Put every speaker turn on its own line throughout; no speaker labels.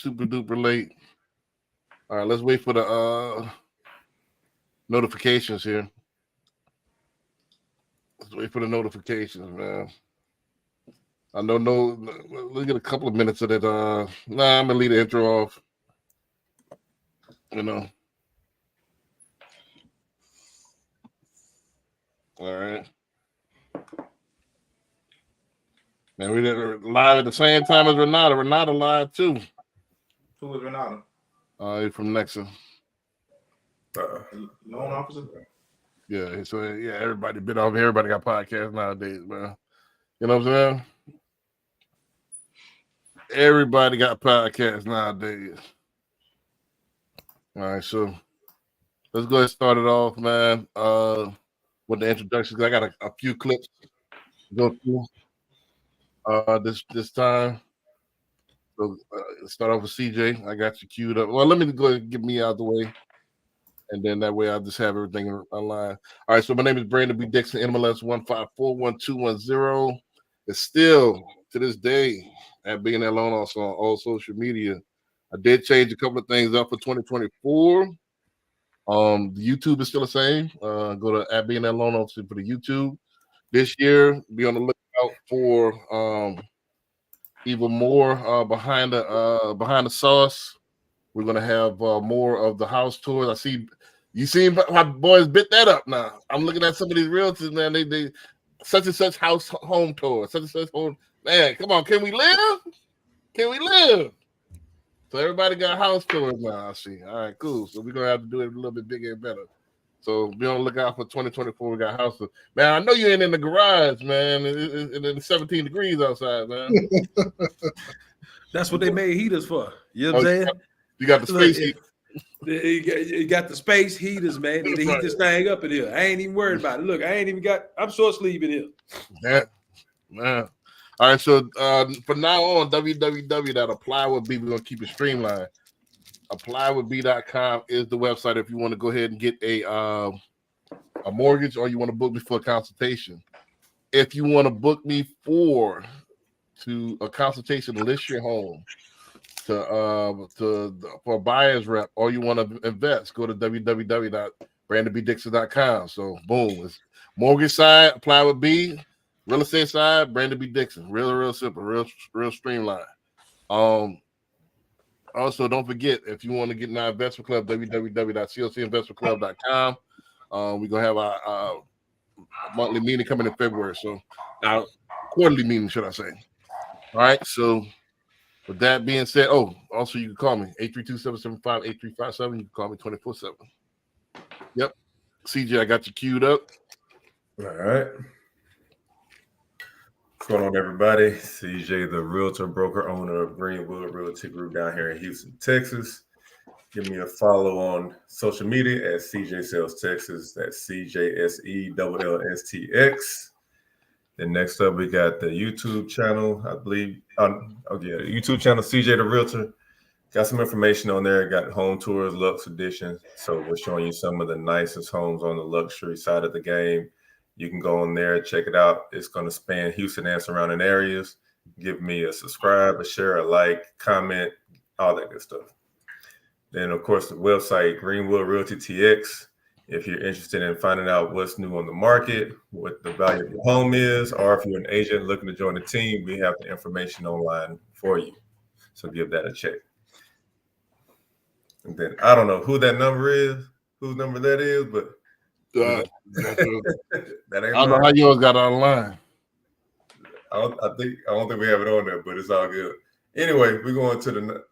super duper late. All right, let's wait for the notifications here. Let's wait for the notifications, man. I know. No, let's get a couple of minutes of that. I'm gonna leave the intro off. You know. All right. Man, we did live at the same time as Renata. Renata live too.
Who was Renata?
From Nexa.
Loan officer.
Yeah, so everybody bit off. Everybody got podcasts nowadays, man. You know what I'm saying? Everybody got podcasts nowadays. All right, so let's go ahead and start it off, man. With the introductions. I got a few clips to go through. This time. So start off with CJ. I got you queued up. Well, let me go ahead and get me out of the way. And then that way I'll just have everything online. All right, so my name is Brandon B. Dixon, NMLS 1541210. It's still, to this day, at being that loan also on all social media. I did change a couple of things up for 2024. The YouTube is still the same. Go to at being that loan officer for the YouTube. This year, be on the lookout for even more behind the sauce. We're gonna have more of the house tours. I see you seen my boys bit that up now. I'm looking at some of these realtors, man. They such and such house home tour, such and such home. Man, come on, can we live? Can we live? So everybody got house tours now. I see. All right, cool. So we're gonna have to do it a little bit bigger and better. So be on the lookout for 2024. We got house tours. Man, I know you ain't in the garage, man. It's 17 degrees outside, man.
That's what they made heaters for. You know what I'm saying?
You got the space heat.
You got the space heaters, man. They heat this thing up in here. I ain't even worried about it. Look, I'm short sleeve in here.
Yeah, man. All right, so from now on, www.applywithb, we're gonna keep it streamlined. Applywithb.com is the website if you want to go ahead and get a mortgage or you want to book me for a consultation. If you want to book me for a consultation to list your home, for a buyer's rep, or you want to invest, go to www.brandonbdixon.com. So boom, it's mortgage side, apply with B, real estate side, Brandon B. Dixon. Real simple, real streamlined. Also, don't forget, if you want to get in our investment club, www.clcinvestmentclub.com. We're gonna have our monthly meeting coming in February. So our quarterly meeting, should I say. All right, so with that being said, also you can call me 832-775-8357. You can call me 24/7. Yep. CJ, I got you queued up.
All right. What's going on, everybody? CJ, the realtor, broker, owner of Greenwood Realty Group down here in Houston, Texas. Give me a follow on social media at CJ Sales Texas. That's CJSELLSTX. Then next up, we got the YouTube channel, I believe. The YouTube channel, CJ the Realtor. Got some information on there. Got home tours, Lux Edition. So we're showing you some of the nicest homes on the luxury side of the game. You can go on there, check it out. It's going to span Houston and surrounding areas. Give me a subscribe, a share, a like, comment, all that good stuff. Then, of course, the website, Greenwood Realty TX. If you're interested in finding out what's new on the market, what the value of your home is, or if you're an agent looking to join the team, we have the information online for you. So give that a check. And then I don't know who that number is, whose number that is, but
that
ain't
I don't know how yours got online.
I don't think we have it on there, but it's all good. Anyway, we're going to the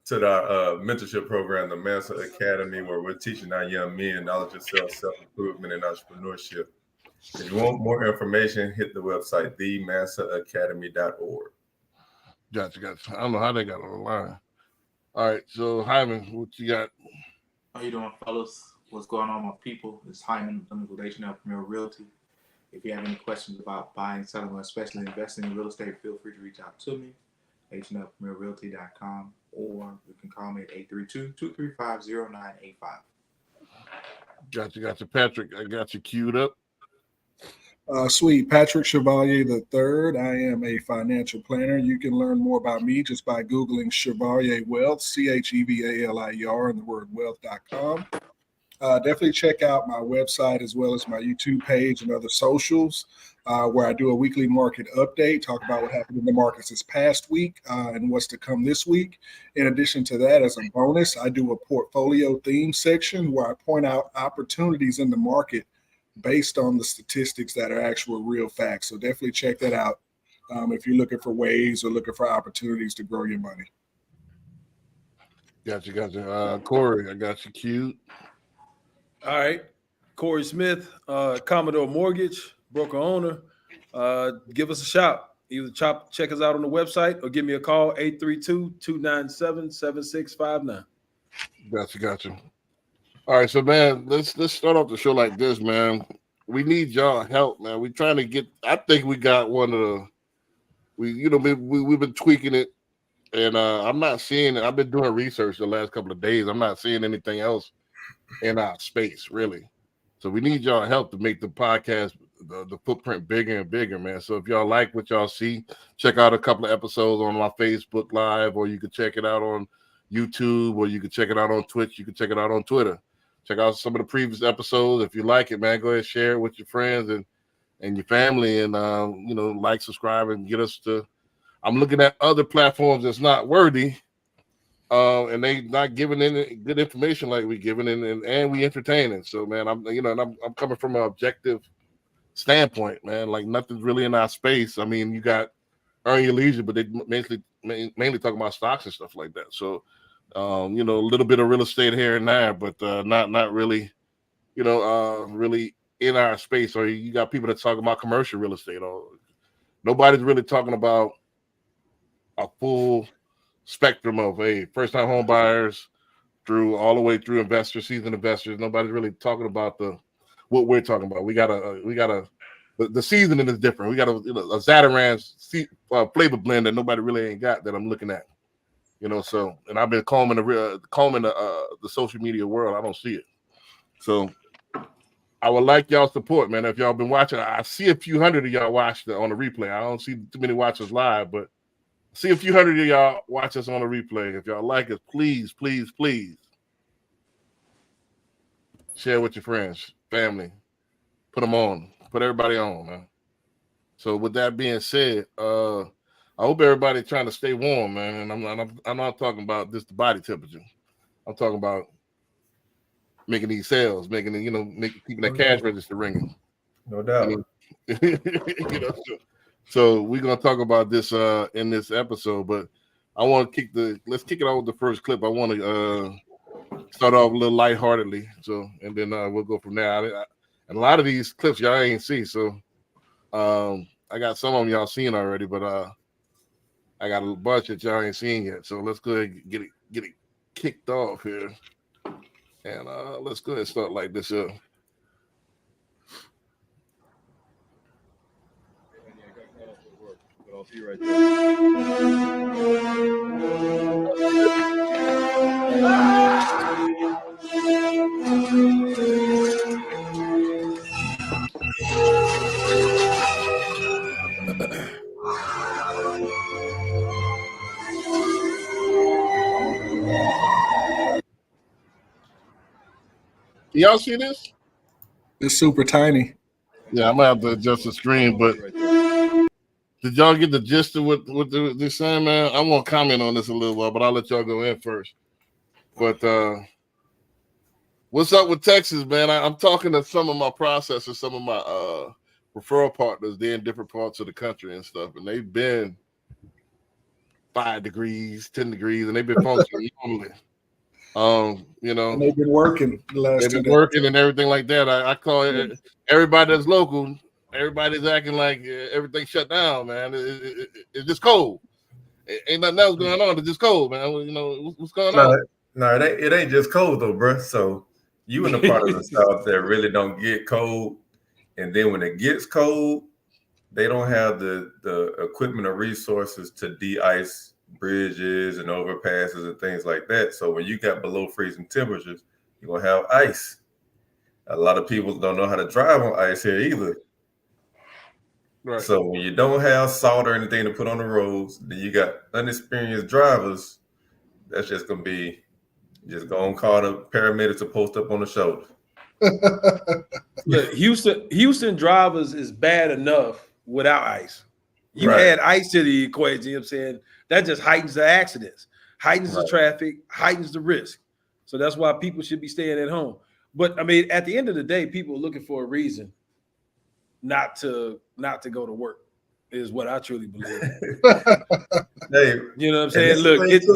mentorship program, the Mansa Academy, where we're teaching our young men knowledge of self-improvement and entrepreneurship. If you want more information, hit the website, themansaacademy.org.
Gotcha. I don't know how they got it online. All right, so Hyman, what you got?
How you doing, fellas? What's going on, my people? It's Hyman from the Relation of Premier Realty. If you have any questions about buying, selling, or especially investing in real estate, feel free to reach out to me. HNFPremierRealty.com, or you can call me at 832-235-0985.
Gotcha. Patrick, I got you queued up.
Sweet. Patrick Chevalier III. I am a financial planner. You can learn more about me just by Googling Chevalier Wealth, CHEVALIER, and the word wealth.com. Definitely check out my website as well as my YouTube page and other socials, where I do a weekly market update, talk about what happened in the markets this past week and what's to come this week. In addition to that, as a bonus, I do a portfolio theme section where I point out opportunities in the market based on the statistics that are actual real facts. So definitely check that out if you're looking for ways or looking for opportunities to grow your money.
Gotcha. Corey, I got you queued.
All right. Corey Smith, Commodore Mortgage, broker owner. Give us a shout. Either check us out on the website or give me a call, 832-297-7659.
Gotcha. All right, so man, let's start off the show like this, man. We need y'all help, man. We're trying to get. I think we got one of the. We've been tweaking it, and I'm not seeing it. I've been doing research the last couple of days. I'm not seeing anything else in our space, really. So we need y'all help to make the podcast, the footprint bigger and bigger, man. So if y'all like what y'all see, check out a couple of episodes on my Facebook Live, or you can check it out on YouTube, or you can check it out on Twitch. You can check it out on Twitter. Check out some of the previous episodes. If you like it, man, go ahead and share it with your friends and your family, and like, subscribe, and get us to. I'm looking at other platforms that's not worthy, and they not giving any good information like we giving, and we entertaining. So, man, I'm coming from an objective standpoint, man. Like, nothing's really in our space. I mean, you got Earn Your Leisure, but they mainly talking about stocks and stuff like that. So. A little bit of real estate here and there, but not really, really in our space. Or you got people that talk about commercial real estate. Or nobody's really talking about a full spectrum of first-time home buyers through all the way through investors, seasoned investors. Nobody's really talking about what we're talking about. The seasoning is different. We got a Zatarain's flavor blend that nobody really ain't got that I'm looking at. So, and I've been combing the social media world. I don't see it. So I would like y'all support, man. If y'all been watching, I see a few hundred of y'all watched on the replay. I don't see too many watchers live, but I see a few hundred of y'all watch us on the replay. If y'all like us, please share with your friends, family. Put them on. Put everybody on, man. So with that being said, I hope everybody's trying to stay warm, man. And I'm not talking about just the body temperature. I'm talking about making these sales, keeping that cash register ringing.
No doubt.
So we're gonna talk about this in this episode, but I want to let's kick it off with the first clip. I want to start off a little lightheartedly, and then we'll go from there. And a lot of these clips y'all ain't see, so I got some of them y'all seen already, but I got a bunch that y'all ain't seen yet. So let's go ahead and get it kicked off here. And let's go ahead and start like this up.
I'll see you right
Y'all see this?
It's super tiny.
Yeah, I'm gonna have to adjust the screen, but did y'all get the gist of what they're saying, man? I won't comment on this a little while, but I'll let y'all go in first. But what's up with Texas, man? I'm talking to some of my processors, some of my referral partners. They're in different parts of the country and stuff, and they've been 5 degrees, 10 degrees, and they've been functioning normally.
And they've been working the last 2 days.
They've been working and everything like that. I call it everybody that's local. Everybody's acting like everything shut down, man. It's just cold. Ain't nothing else going on. It's just cold, man. What's going on?
No, it ain't just cold though, bro. So you in the part of the South that really don't get cold, and then when it gets cold, they don't have the equipment or resources to de-ice bridges and overpasses and things like that. So when you got below freezing temperatures, you're gonna have ice. A lot of people don't know how to drive on ice here either.
Right.
So when you don't have salt or anything to put on the roads, then you got unexperienced drivers. That's just gonna be just go and call the paramedics to post up on the shoulder.
Look, Houston drivers is bad enough without ICE. You
Right.
add ICE to the equation, you know what I'm saying? That just heightens the accidents, heightens the
Right.
traffic, heightens the risk. So that's why people should be staying at home. But I mean, at the end of the day, people are looking for a reason not to go to work, is what I truly believe.
Hey,
You know what I'm
And
saying?
this is
Look,
the thing, too.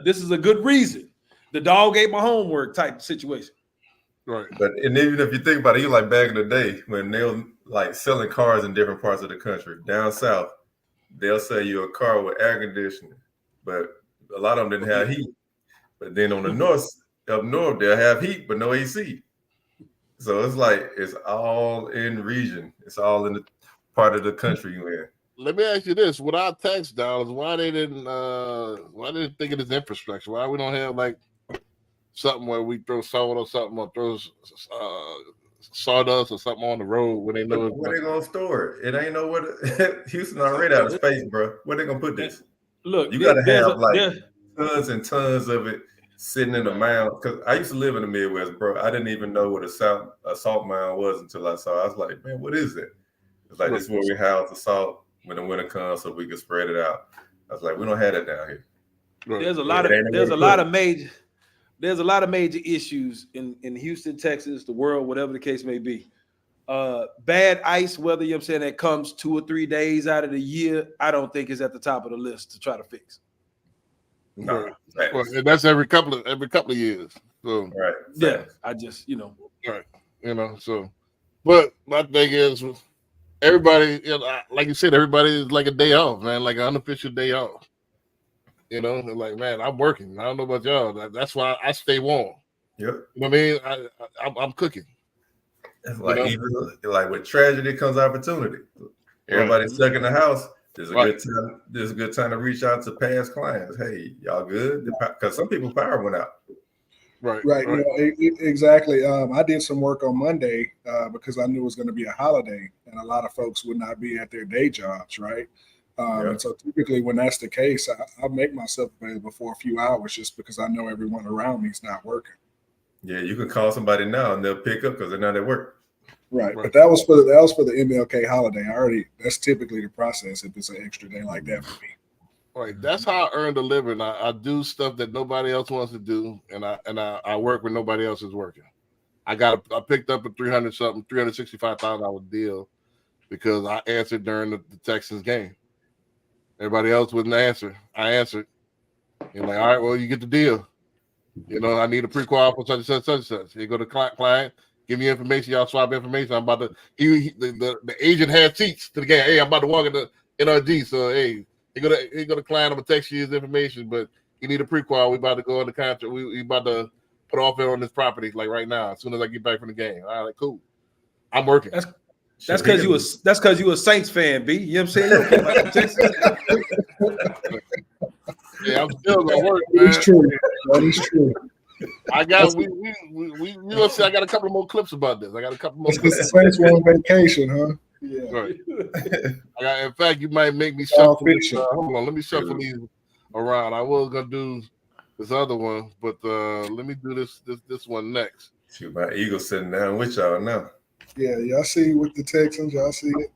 this is a good reason. The dog ate my homework type situation.
Right.
but and even if you think about it, you like back in the day when they were like selling cars in different parts of the country. Down south, they'll sell you a car with air conditioning, but a lot of them didn't have heat. But then on the up north, they'll have heat but no AC. So it's like it's all in region. It's all in the part of the country you're in.
Let me ask you this: with our tax dollars, why they didn't think of this infrastructure? Why we don't have like something where we throw salt or something, or throw sawdust or something on the road when they know
Where they gonna store it? It ain't nowhere. Houston already out of space, bro. Where they gonna put this?
Look,
You gotta
there's
have like
there-
tons and tons of it sitting in a mound. Because I used to live in the Midwest, bro. I didn't even know what a salt mound was until I saw it. I was like, man, what is it? It's like this is where we house the salt when the winter comes, so we can spread it out. I was like, we don't have that down here.
right.
there's a lot
It ain't
of
nowhere
there's a lot of major issues in Houston, Texas, the world, whatever the case may be. Bad ice weather, you know what I'm saying, that comes 2 or 3 days out of the year, I don't think is at the top of the list to try to fix.
No,
Right.
facts.
Well, and that's every couple of years. So
Right.
Yeah,
Facts.
I just,
so. But my thing is, everybody, like you said, everybody is like a day off, man, like an unofficial day off. You know, and like, man, I'm working. I don't know about y'all. That's why I stay warm.
Yep.
You know what I mean? I'm cooking.
It's like
know?
even like with tragedy comes opportunity. Everybody's stuck in the house. There's a
Right.
good time. There's a good time to reach out to past clients. Hey, y'all good? Because some people power went out.
Right.
Right. You know, exactly. I did some work on Monday because I knew it was going to be a holiday and a lot of folks would not be at their day jobs. Right.
Yeah.
And so typically when that's the case, I make myself available for a few hours just because I know everyone around me is not working.
Yeah, you can call somebody now and they'll pick up because they're not at work.
Right.
Right.
But that was for the MLK holiday. That's typically the process if it's an extra day like that for me.
Right. That's how I earn the living. I do stuff that nobody else wants to do, and I work when nobody else is working. I picked up a $365,000 deal because I answered during the Texans game. Everybody else wouldn't answer. I answered. And like, all right, well, you get the deal. You know, I need a pre-qual for such and such, such and such. You go to client, give me information, y'all swap information. I'm about to. The agent had seats to the game. Hey, I'm about to walk in the NRG. So hey, he go to client. I'm gonna text you his information, but you need a pre-qual. We about to go on the contract. We about to put offer on this property like right now. As soon as I get back from the game. All right, cool. I'm working.
That's because you a Saints fan, B. You know what I'm saying? You don't care about the Texans.
Yeah, I'm still gonna work, man.
It's true. That is true.
I got we will see. I got a couple more clips about this. I got a couple more
That's because
clips.
the Saints were on vacation, huh? Yeah.
Right. In fact, you might make me
All
shuffle.
fiction.
Hold on, let me shuffle these around. I was gonna do this other one, but let me do this one next.
Shoot, my Eagles sitting down with y'all now.
Yeah, y'all see with the Texans, y'all see it.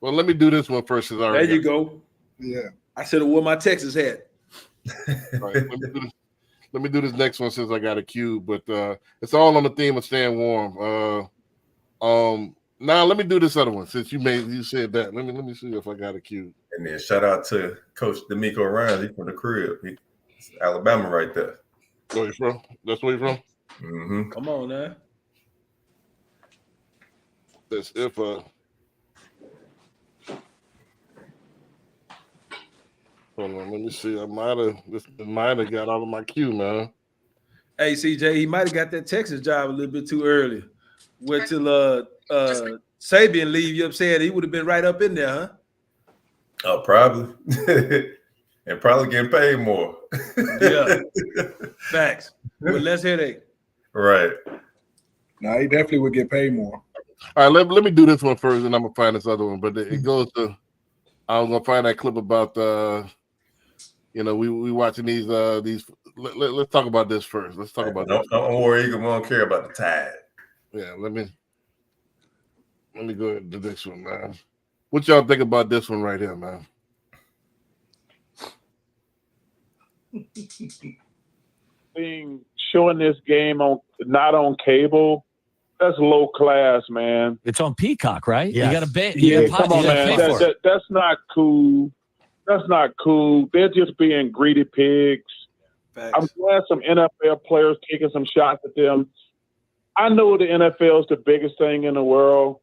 Well, let me do this one first.
There you go.
Yeah.
I should have worn my Texas hat.
Right, let me do this next one since I got a cue, but it's all on the theme of staying warm. Now let me do this other one since you said that. Let me see if I got a cue.
And then shout out to Coach D'Amico Ryan. He's from the crib. He's Alabama right there.
Where you from? That's where you from?
Mm-hmm.
Come on now.
That's if hold on, let me see. I might have got out of my queue, man.
Hey, CJ, he might have got that Texas job a little bit too early. Wait till Sabian leave, you know what I'm saying? He would have been right up in there, huh?
Oh, probably. And probably getting paid more.
Yeah. Facts. With less headache.
Right.
No, he definitely would get paid more.
All right, let me do this one first, and I'm gonna find this other one. But it goes to I'm gonna find that clip about we watching these. Let's talk about this first. Let's talk about this.
Don't worry, Eagle. We don't care about the Tide.
Yeah, let me go ahead and do this one, man. What y'all think about this one right here, man?
Being showing this game not on cable, that's low class, man.
It's on Peacock, right?
Yes.
You got to bet.
Yeah, come on, man. That's not cool. That's not cool. They're just being greedy pigs.
Facts.
I'm glad some NFL players taking some shots at them. I know the NFL is the biggest thing in the world.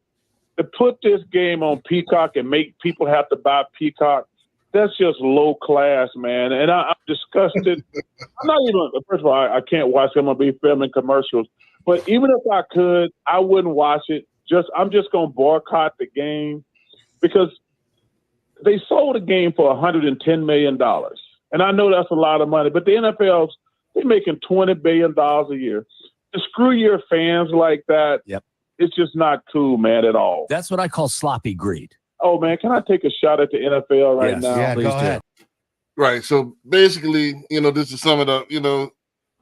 To put this game on Peacock and make people have to buy Peacock, that's just low class, man. And I'm disgusted. I'm not even, first of all, I can't watch them. I'm going to be filming commercials. But even if I could, I wouldn't watch it. I'm just going to boycott the game because they sold the game for $110 million. And I know that's a lot of money, but the NFL's, they're making $20 billion a year. And screw your fans like that.
Yep.
It's just not cool, man, at all.
That's what I call sloppy greed.
Oh, man, can I take a shot at the NFL right
Yes.
now?
Yeah,
Please
go
do.
ahead.
Right. So basically, this is some of the,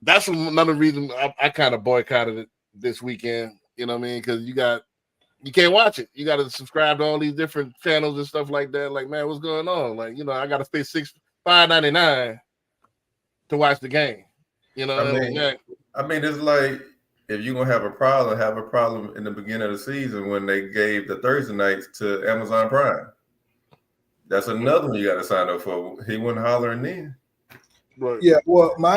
that's another reason I kind of boycotted it this weekend. You know what I mean? Because you can't watch it. You got to subscribe to all these different channels and stuff like that. Like, man, what's going on? Like, I got to pay $5.99 to watch the game.
I mean, it's like if you're gonna have a problem in the beginning of the season when they gave the Thursday nights to Amazon Prime. That's another one you got to sign up for. He wasn't hollering then.
Right.
Yeah, well, my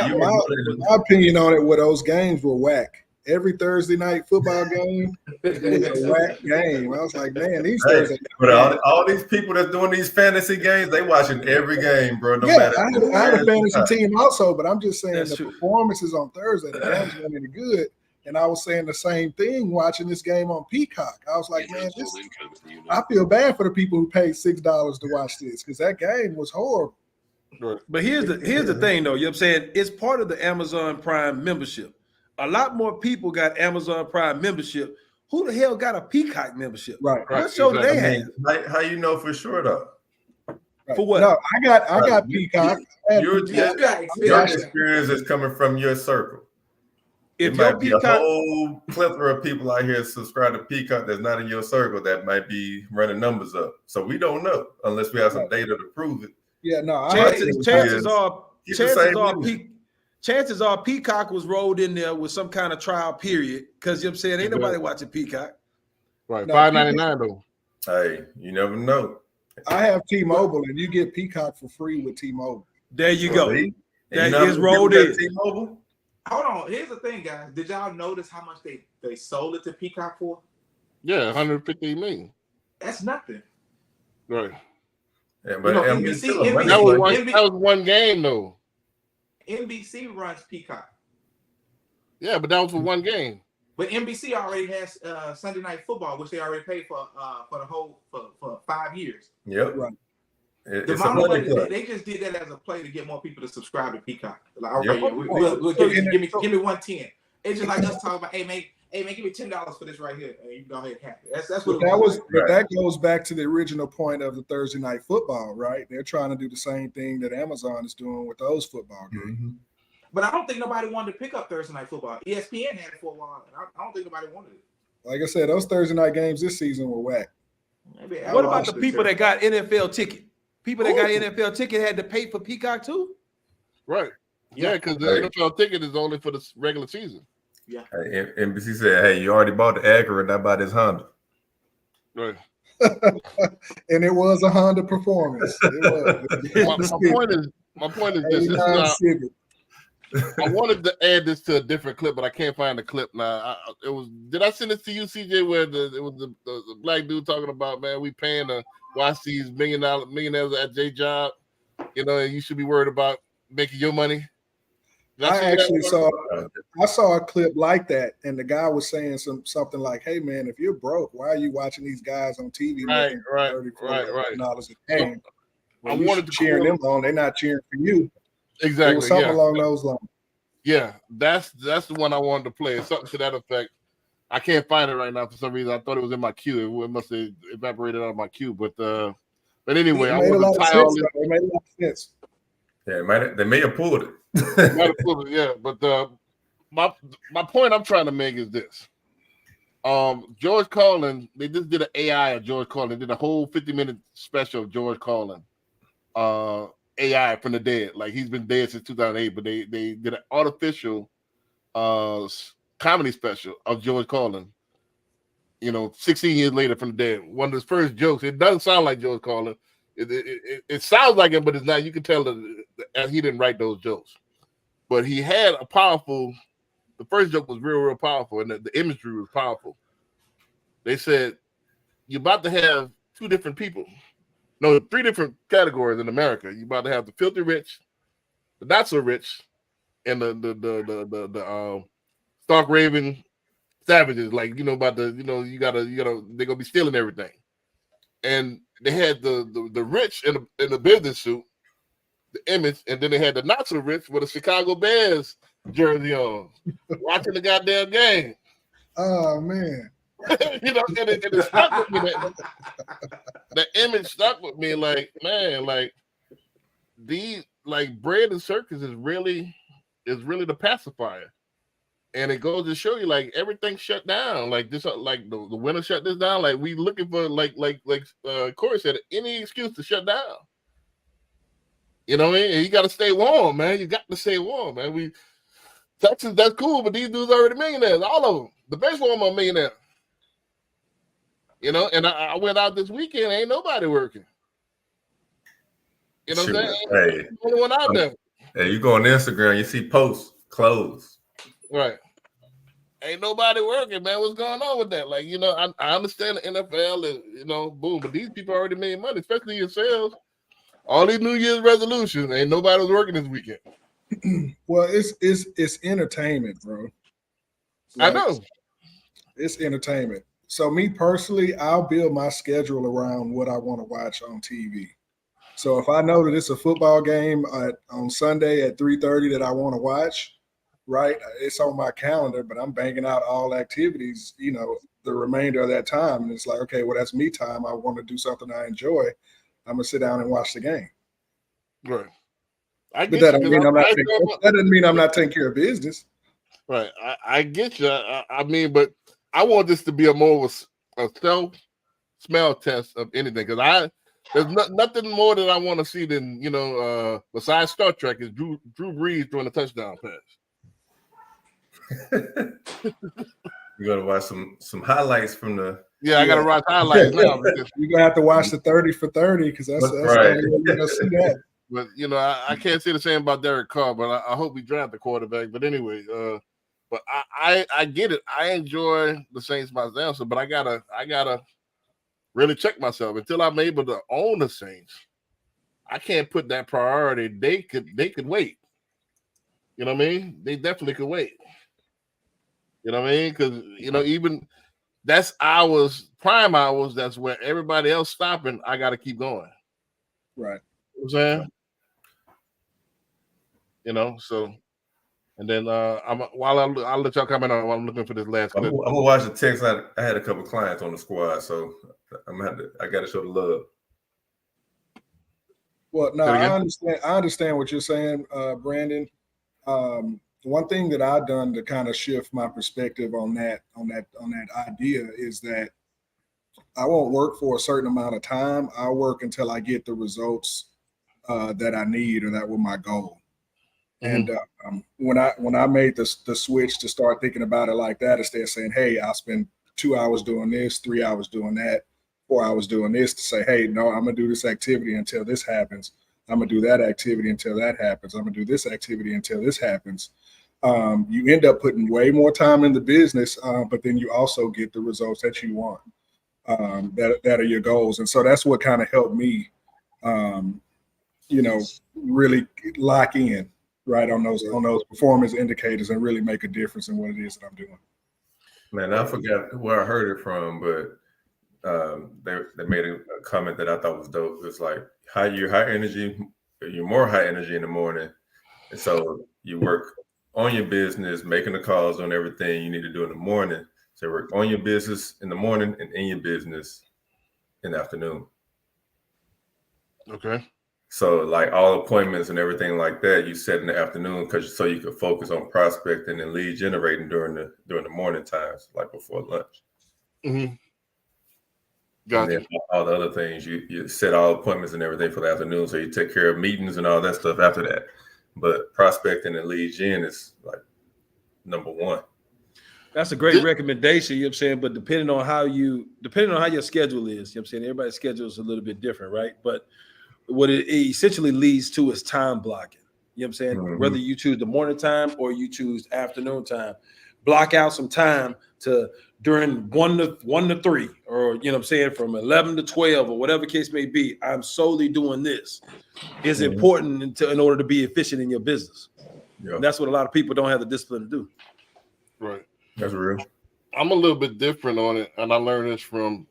opinion on it, those games were whack. Every Thursday night football game was a whack game. I was like, man, these Thursday.
But all these people that's doing these fantasy games, they watching every game, bro. No
Yeah,
matter
I had a fantasy team also, but I'm just saying
That's
the
true.
performances on Thursday, the games weren't any good. And I was saying the same thing watching this game on Peacock. I was like, man, I feel bad for the people who paid $6 to watch this because that game was horrible.
But here's the thing, though. You know what I'm saying? It's part of the Amazon Prime membership. A lot more people got Amazon Prime membership. Who the hell got a Peacock membership?
Right.
What show do they have?
how you know for sure though?
Right.
For what?
No, I got Peacock. I had
Your
Peacock.
experience is coming from your circle.
If
It
your
might be a
Peacock,
whole plethora of people out here subscribe to Peacock that's not in your circle that might be running numbers up. So we don't know unless we have some data to prove it.
Yeah, no,
chances are Peacock was rolled in there with some kind of trial period because you know what I'm saying ain't nobody watching Peacock.
Right.
No,
$5.99 though.
Hey, you never know.
I have T-Mobile, and you get Peacock for free with T-Mobile.
There you go.
And
That
you know
is
how many
rolled
people
in.
got T-Mobile?
Hold on. Here's the thing, guys. Did y'all notice how much they sold it to Peacock for?
Yeah, 150 million.
That's nothing.
Right.
Yeah, but
NBC
That was one game though.
NBC runs Peacock,
Yeah, but that was for one game.
but NBC already has Sunday Night Football, which they already paid for the whole for 5 years.
Yep.
Right.
The
It's a
amount of
money
money
play.
they just did that as a play to get more people to subscribe to Peacock. Like, all
Yep.
right, we'll give me 110. It's just like us talking about, hey man, give me $10 for this right here, and you go ahead and have it. That's what
But
it was.
that goes back to the original point of the Thursday night football, right? They're trying to do the same thing that Amazon is doing with those football games.
Mhm.
But I don't think nobody wanted to pick up Thursday Night Football. ESPN had it for a while. And I don't think nobody wanted it.
Like I said, those Thursday night games this season were whack.
Maybe
What about the people that got NFL ticket? People that got NFL ticket had to pay for Peacock too?
Right. Yeah, because the
Hey.
NFL ticket is only for the regular season.
Hey, NBC said, "Hey, you already bought the Acura, not buy this Honda."
Right.
And it was a Honda performance. It was.
My point is this. This is
89
not,
Civic.
I wanted to add this to a different clip, but I can't find the clip now. Did I send it to you, CJ? Where it was the black dude talking about, man, we paying to watch these millionaires at J Job, and you should be worried about making your money. Did
I
see
actually
that?
saw a clip like that, and the guy was saying something like, "Hey man, if you're broke, why are you watching these guys on TV making $30, $40 a game?
I
You
wanted to
cheering them on. They're not cheering for you." It
exactly.
was something
Yeah.
along those lines.
Yeah, that's the one I wanted to play. Something to that effect. I can't find it right now for some reason. I thought it was in my queue. It must have evaporated out of my queue. But anyway,
It
I
made a
want
lot
to
of
tie all
sense.
this.
Though. It made a lot of sense.
Yeah, they may have pulled it.
Might have pulled it, yeah. But my point I'm trying to make is this. George Carlin, they just did an AI of George Carlin. They did a whole 50-minute special of George Carlin. AI from the dead. Like he's been dead since 2008, but they did an artificial comedy special of George Carlin. 16 years later from the dead. One of his first jokes. It doesn't sound like George Carlin. It sounds like him, but it's not. You can tell that he didn't write those jokes. But he had a powerful. The first joke was real powerful, and the imagery was powerful. They said, "You're about to have two different people. No, 3 different categories in America. You're about to have the filthy rich, the not so rich, and the stark raving savages. Like about the you gotta they're gonna be stealing everything." And they had the rich in the business suit, the image, and then they had the not so rich with a Chicago Bears jersey on, watching the goddamn game.
Oh man.
And it stuck with me. That image stuck with me. Like, man, like these, like bread and circus is really the pacifier, and it goes to show you like everything shut down. Like this, like the winter shut this down. Like we looking for like Corey said, any excuse to shut down. You know what I mean? And you got to stay warm, man. You got to stay warm, man. Texas, that's cool, but these dudes already millionaires. All of them. The baseball are millionaires. And I went out this weekend. Ain't nobody working. You know what I'm saying?
Hey,
the only one out there.
Hey, you go on Instagram, you see posts, clothes.
Right. Ain't nobody working, man. What's going on with that? Like, I understand the NFL is, boom, but these people already made money, especially yourselves. All these New Year's resolutions, ain't nobody was working this weekend.
Well, it's entertainment, bro.
I know.
It's entertainment. So me personally, I'll build my schedule around what I want to watch on TV. So if I know that it's a football game on Sunday at 3:30 that I want to watch, right? It's on my calendar, but I'm banging out all activities, the remainder of that time. And it's like, okay, well, that's me time. I want to do something I enjoy. I'm gonna sit down and watch the game.
Right.
But that doesn't mean I'm not taking care of business.
Right. I get you. I mean, but I want this to be a more of a self smell test of anything, because there's nothing more that I want to see than besides Star Trek is Drew Brees doing a touchdown pass.
You gotta watch some highlights from the.
Yeah, I gotta watch highlights now.
You're gonna have to watch the 30 for 30 because that's
right.
You're gonna see that.
But I can't say the same about Derek Carr, but I hope we draft the quarterback. But anyway, but I get it. I enjoy the Saints myself, but I gotta really check myself until I'm able to own the Saints. I can't put that priority. They could wait. You know what I mean? They definitely could wait. You know what I mean? Because even that's prime hours. That's where everybody else stopping. I got to keep going.
Right.
You know what I'm saying? So, and then I'll let y'all comment on while I'm looking for this last clip.
I'm gonna watch the text. I had a couple clients on the squad, so I got to show the love.
Well, no, I understand what you're saying, Brandon. One thing that I've done to kind of shift my perspective on that idea is that I won't work for a certain amount of time. I'll work until I get the results that I need or that were my goal. And when I made the switch to start thinking about it like that, instead of saying, hey, I'll spend 2 hours doing this, 3 hours doing that, 4 hours doing this, to say, hey, no, I'm going to do this activity until this happens. I'm going to do that activity until that happens. I'm going to do this activity until this happens. You end up putting way more time in the business, but then you also get the results that you want, that are your goals. And so that's what kind of helped me, really lock in right on those performance indicators and really make a difference in what it is that I'm doing.
Man, I forgot where I heard it from, but they made a comment that I thought was dope. It's like you're more high energy in the morning, and so you work on your business, making the calls on everything you need to do in the morning. They work on your business in the morning and in your business in the afternoon.
Okay.
So like all appointments and everything like that, you set in the afternoon so you could focus on prospecting and lead generating during the morning times, like before lunch.
Mm-hmm.
And
Gotcha.
then all the other things, you set all appointments and everything for the afternoon, so you take care of meetings and all that stuff after that. But prospecting and lead gen is like number one.
That's a great recommendation, you know what I'm saying? But depending on how your schedule is, you know what I'm saying? Everybody's schedule is a little bit different, right? But what it essentially leads to is time blocking. You know what I'm saying?
Mm-hmm.
Whether you choose the morning time or you choose afternoon time, block out some time to during 1 to 3, or you know what I'm saying, from 11 to 12 or whatever case may be. I'm solely doing this. Is
Mm-hmm.
important in order to be efficient in your business.
Yeah.
And that's what a lot of people don't have the discipline to do.
Right.
That's real.
I'm a little bit different on it, and I learned this from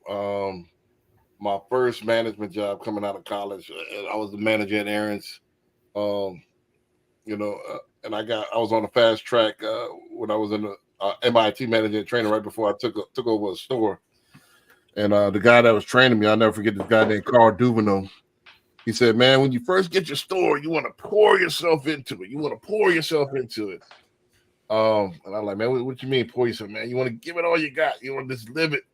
my first management job coming out of college. I was the manager at Aaron's, and I was on a fast track when I was in the MIT manager and trainer right before I took over a store. And the guy that was training me, I'll never forget this guy named Carl Duvino. He said, "Man, when you first get your store, you want to pour yourself into it. And I'm like, man, what you mean pour yourself, man? You want to give it all you got. You want to just live it,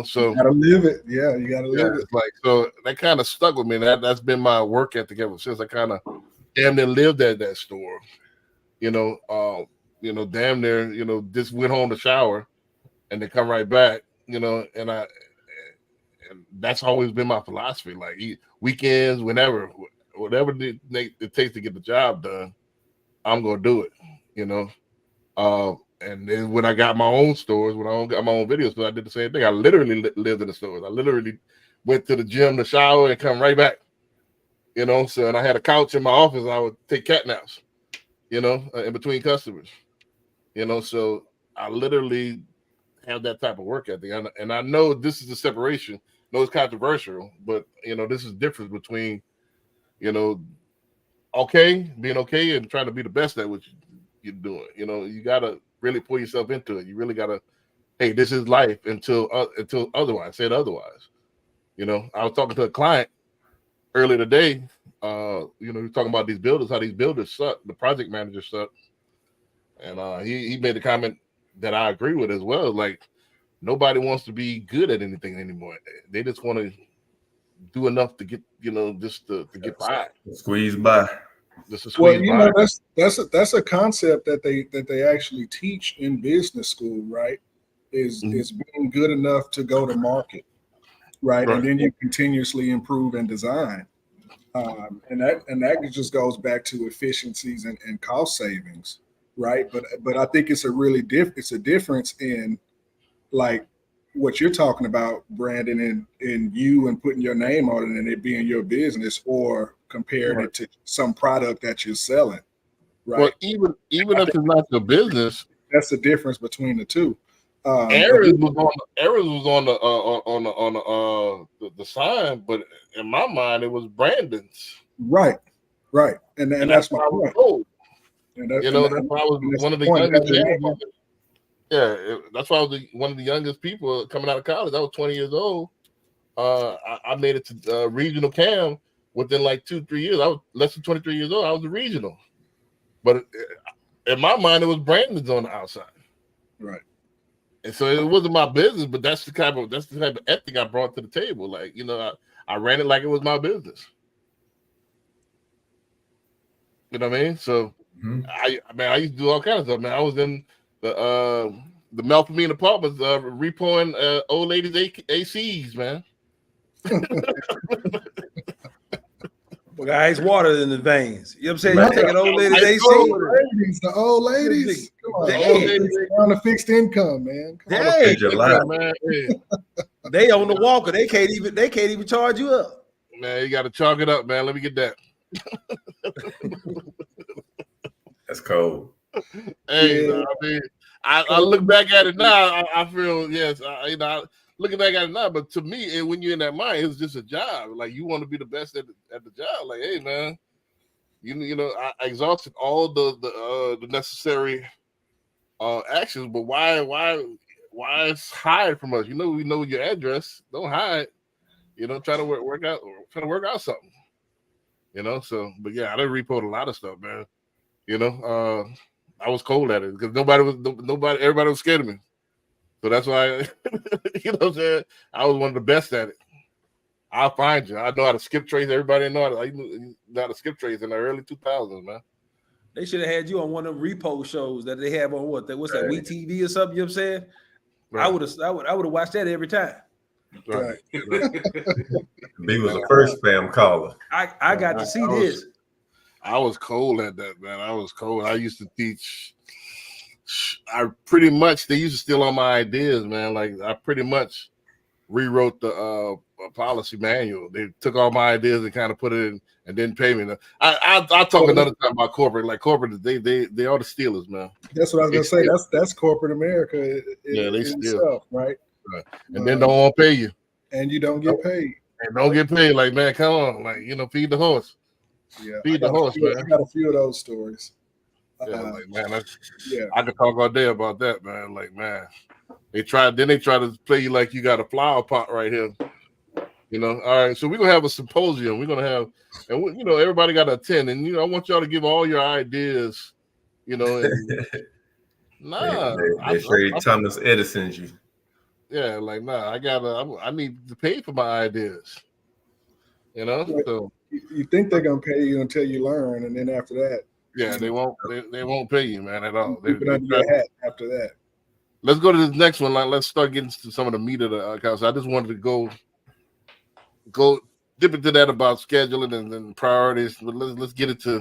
So
You gotta live it. Yeah, you gotta live it.
it's like, so that kind of stuck with me. That's been my work ethic ever since. I kind of damn near lived at that store, damn near, just went home to shower and then come right back, and that's always been my philosophy. Like weekends, whatever it takes to get the job done, I'm gonna do it, And then when I got my own stores, when I got my own video stores, I did the same thing. I literally lived in the stores. I literally went to the gym, the shower, and come right back. So and I had a couch in my office. I would take cat naps, in between customers. So I literally have that type of work ethic. And I know this is the separation. I know it's controversial, but this is the difference between, being okay and trying to be the best at what you're doing. You gotta really pull yourself into it. You really gotta, hey, this is life until otherwise said otherwise. I was talking to a client earlier today. He was talking about these builders, how these builders suck, the project managers suck. And he made a comment that I agree with as well. Like, nobody wants to be good at anything anymore. They just want to do enough to get, just to get by.
Squeeze by.
Well, that's a concept that they actually teach in business school, right? Is being good enough to go to market, right? And then you continuously improve and design, and that just goes back to efficiencies and cost savings, right? But I think it's a difference in like what you're talking about, Brandon, and you and putting your name on it and it being your business, or comparing it to some product that you're selling, right?
Well, even if it's not your business,
that's the difference between the two.
Aaron's was on the sign, but in my mind it was Brandon's.
Right, and that's my point.
That's why I was one of the youngest people. Yeah, that's why I was one of the youngest people coming out of college. I was 20 years old. I made it to regional CAM within like 2-3 years. I was less than 23 years old. I was a regional, but in my mind, it was Brandon's on the outside,
right?
And so it wasn't my business, but that's the type of ethic I brought to the table. Like, I ran it like it was my business. You know what I mean? So, I used to do all kinds of stuff. Man, I was in the Melpomene Apartments repoing old ladies' ACs, man.
Well, guys, water in the veins. You know what I'm saying? You taking old ladies' AC.
The old ladies. Come on, on a fixed income, man.
Dang, man. They on the walker. They can't even charge you up.
Man, you got to chalk it up, man. Let me get that.
That's cold.
Hey, I mean, I look back at it now. I feel looking back at it now. But to me, when you're in that mind, it's just a job. Like, you want to be the best at the job. Like, hey, man, I exhausted all the necessary actions. But why why it's hide from us? You know, we know your address. Don't hide. You know, try to work out something. You know, so but yeah, I done reported a lot of stuff, man. You know, I was cold at it because everybody was scared of me. So that's why, you know what I'm saying? I was one of the best at it. I'll find you. I know how to skip trace. Everybody know how to skip trace in the early 2000s, man.
They should have had you on one of them repo shows that they have on what's that WeTV or something, you know what I'm saying?
Right.
I would have watched that every time.
Right.
B was the first spam caller.
I got to see this.
I was cold at that, man. I was cold. I used to teach. I pretty much, they used to steal all my ideas, man. Like I pretty much rewrote the policy manual. They took all my ideas and kind of put it in and didn't pay me. I'll talk another time about corporate. Like corporate, they are the stealers, man.
That's what I was gonna say. That's corporate America.
They steal,
itself, right?
And then don't want to pay you.
And you don't get paid.
And don't get paid. Like, man, come on, like, you know, feed the horse.
Yeah,
feed the horse, man.
I got a few of those stories.
Yeah, like, man,
yeah,
I could talk all day about that, man. Like, man, they try to play you like you got a flower pot right here. You know, all right. So we're gonna have a symposium. We're gonna have, and you know, everybody got to attend. And you know, I want y'all to give all your ideas. You know, and,
they trade Thomas Edison's you.
Yeah, like I need to pay for my ideas. You know, so
you think they're gonna pay you until you learn, and then after that,
yeah, they won't pay you, man, at all.
Keep it under your hat after that.
Let's go to this next one. Like, let's start getting to some of the meat of the accounts. I just wanted to go dip into that about scheduling and priorities. But let's get into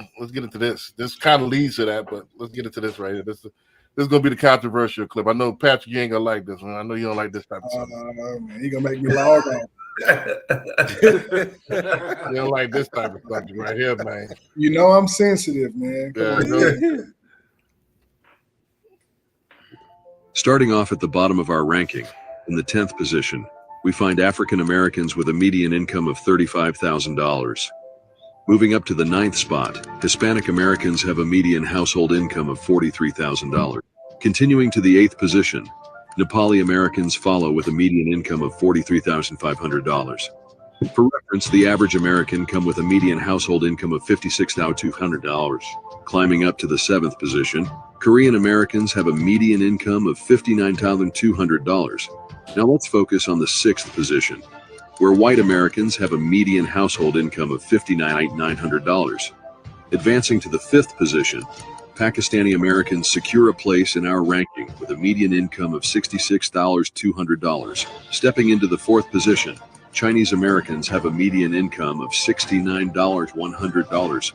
this. This kind of leads to that, but let's get into this right here. This is gonna be the controversial clip. I know Patrick, you ain't gonna like this one. I know you don't like this type of stuff.
Man, he gonna make me log on.
You don't like this type of stuff right here, man.
You know I'm sensitive, man.
Starting off at the bottom of our ranking, in the 10th position, we find African Americans with a median income of $35,000. Moving up to the 9th spot, Hispanic Americans have a median household income of $43,000. Continuing to the 8th position, Nepali Americans follow with a median income of $43,500. For reference, the average American come with a median household income of $56,200. Climbing up to the 7th position, Korean Americans have a median income of $59,200. Now let's focus on the 6th position, where white Americans have a median household income of $59,900. Advancing to the 5th position, Pakistani Americans secure a place in our ranking with a median income of $66,200. Stepping into the 4th position, Chinese Americans have a median income of $69,100.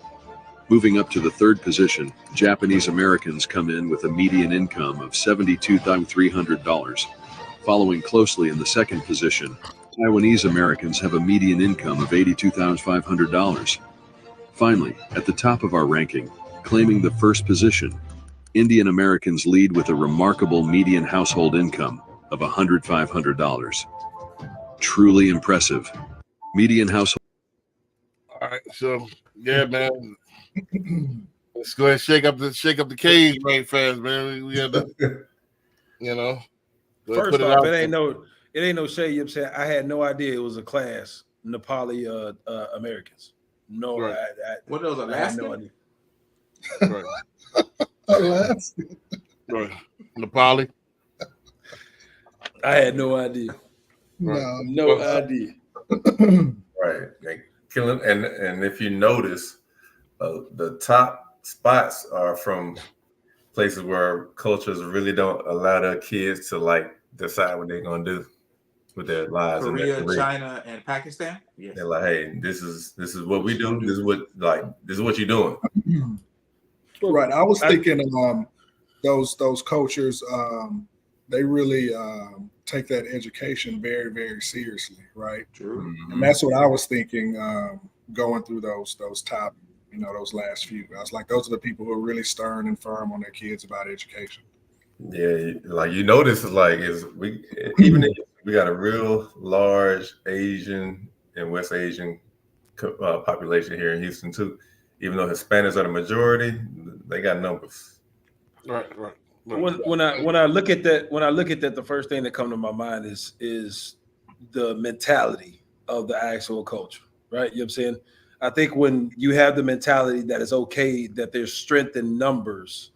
Moving up to the 3rd position, Japanese Americans come in with a median income of $72,300. Following closely in the 2nd position, Taiwanese Americans have a median income of $82,500. Finally, at the top of our ranking, claiming the 1st position, Indian Americans lead with a remarkable median household income of $105,000. Truly impressive. Median household.
All right, so yeah, man. Let's go ahead and shake up the cage right fast, man. We had to, you know.
First off, it ain't no shade. You know what I'm saying? I had no idea it was a class, Nepali Americans. No,
right.
What are those, Alaska?
No idea. Right.
Alaska.
Right. Nepali.
I had no idea.
Right.
No idea.
Right. Like killing, and if you notice, the top spots are from places where cultures really don't allow their kids to like decide what they're gonna do with their lives.
Korea, China, and Pakistan. Yes.
They're like, hey, this is what we do. This is what you're doing.
Right. I was thinking those cultures, they really take that education very, very seriously, right?
True.
Mm-hmm.
And that's what I was thinking going through those top, those last few. I was like, those are the people who are really stern and firm on their kids about education.
Yeah, like you notice, like we got a real large Asian and West Asian population here in Houston too. Even though Hispanics are the majority, they got numbers.
Right.
when I look at that, the first thing that comes to my mind is the mentality of the actual culture, right? You know what I'm saying? I think when you have the mentality that it's okay, that there's strength in numbers,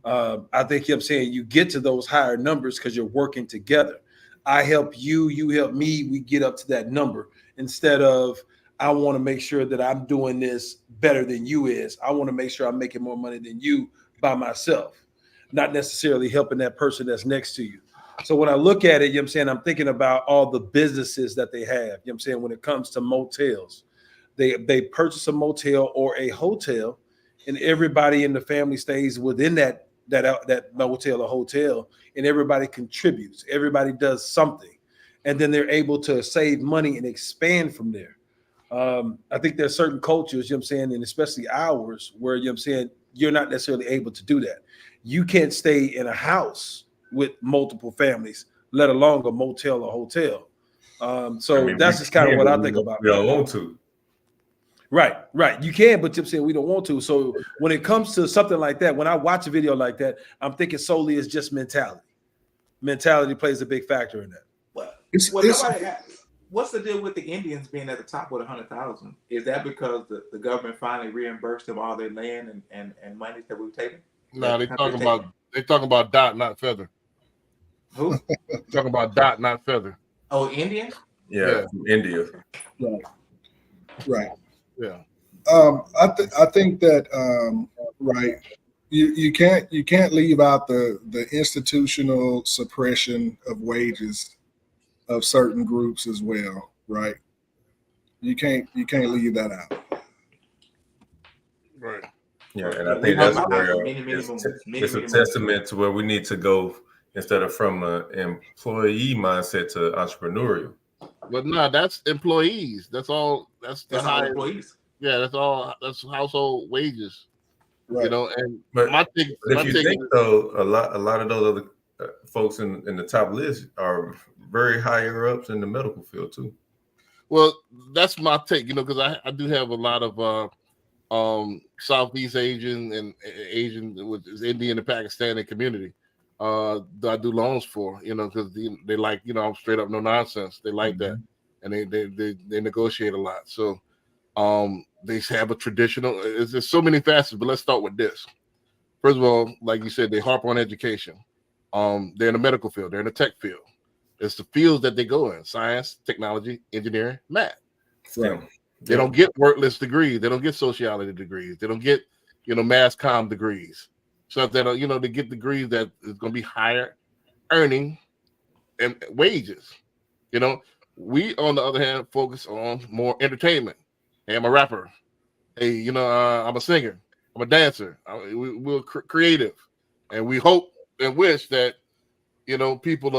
I think, you know what I'm saying, you get to those higher numbers because you're working together. I help you, you help me, we get up to that number instead of I want to make sure that I'm doing this better than you is. I want to make sure I'm making more money than you by myself, not necessarily helping that person that's next to you. So when I look at it, you know what I'm saying, I'm thinking about all the businesses that they have. You know what I'm saying? When it comes to motels, they purchase a motel or a hotel, and everybody in the family stays within that motel or hotel, and everybody contributes. Everybody does something, and then they're able to save money and expand from there. I think there's certain cultures, you know what I'm saying, and especially ours, where, you know what I'm saying, you're not necessarily able to do that. You can't stay in a house with multiple families, let alone a motel or hotel. So that's just kind of what I think about.
We don't want to.
Right. You can, but you're saying we don't want to. So when it comes to something like that, when I watch a video like that, I'm thinking solely it's just mentality. Mentality plays a big factor in that.
What's the deal with the Indians being at the top with 100,000? Is that because the government finally reimbursed them all their land and money that we've taken?
No, they talking about dot, not feather.
Who?
Talking about dot, not feather.
Oh, Indian?
Yeah. From India.
Right.
Yeah.
I think that right. You can't leave out the institutional suppression of wages of certain groups as well, right? You can't leave that out.
Right.
Yeah, and I think that's where it's a testament to where we need to go instead of from an employee mindset to entrepreneurial.
But no, that's employees. That's all. That's the
all
highest
employees.
Yeah, that's all. That's household wages.
Right.
You know, and
But
my thing.
if you think though, a lot of those other folks in the top list are very higher ups in the medical field too.
Well, that's my take. You know, because I do have a lot of Southeast Asian and Asian with Indian and Pakistani community that I do loans for. You know, because they like, you know, I'm straight up no nonsense. They like that, and they negotiate a lot. So they have a traditional. There's so many facets, but let's start with this. First of all, like you said, they harp on education. They're in the medical field. They're in the tech field. It's the fields that they go in: science, technology, engineering, math.
Right.
They don't get workless degrees. They don't get sociology degrees. They don't get, you know, mass comm degrees. So if they don't, you know, they get degrees that is going to be higher earning and wages. You know, we on the other hand focus on more entertainment. Hey, I'm a rapper. Hey, you know, I'm a singer. I'm a dancer. We're creative, and we hope and wish that, you know, people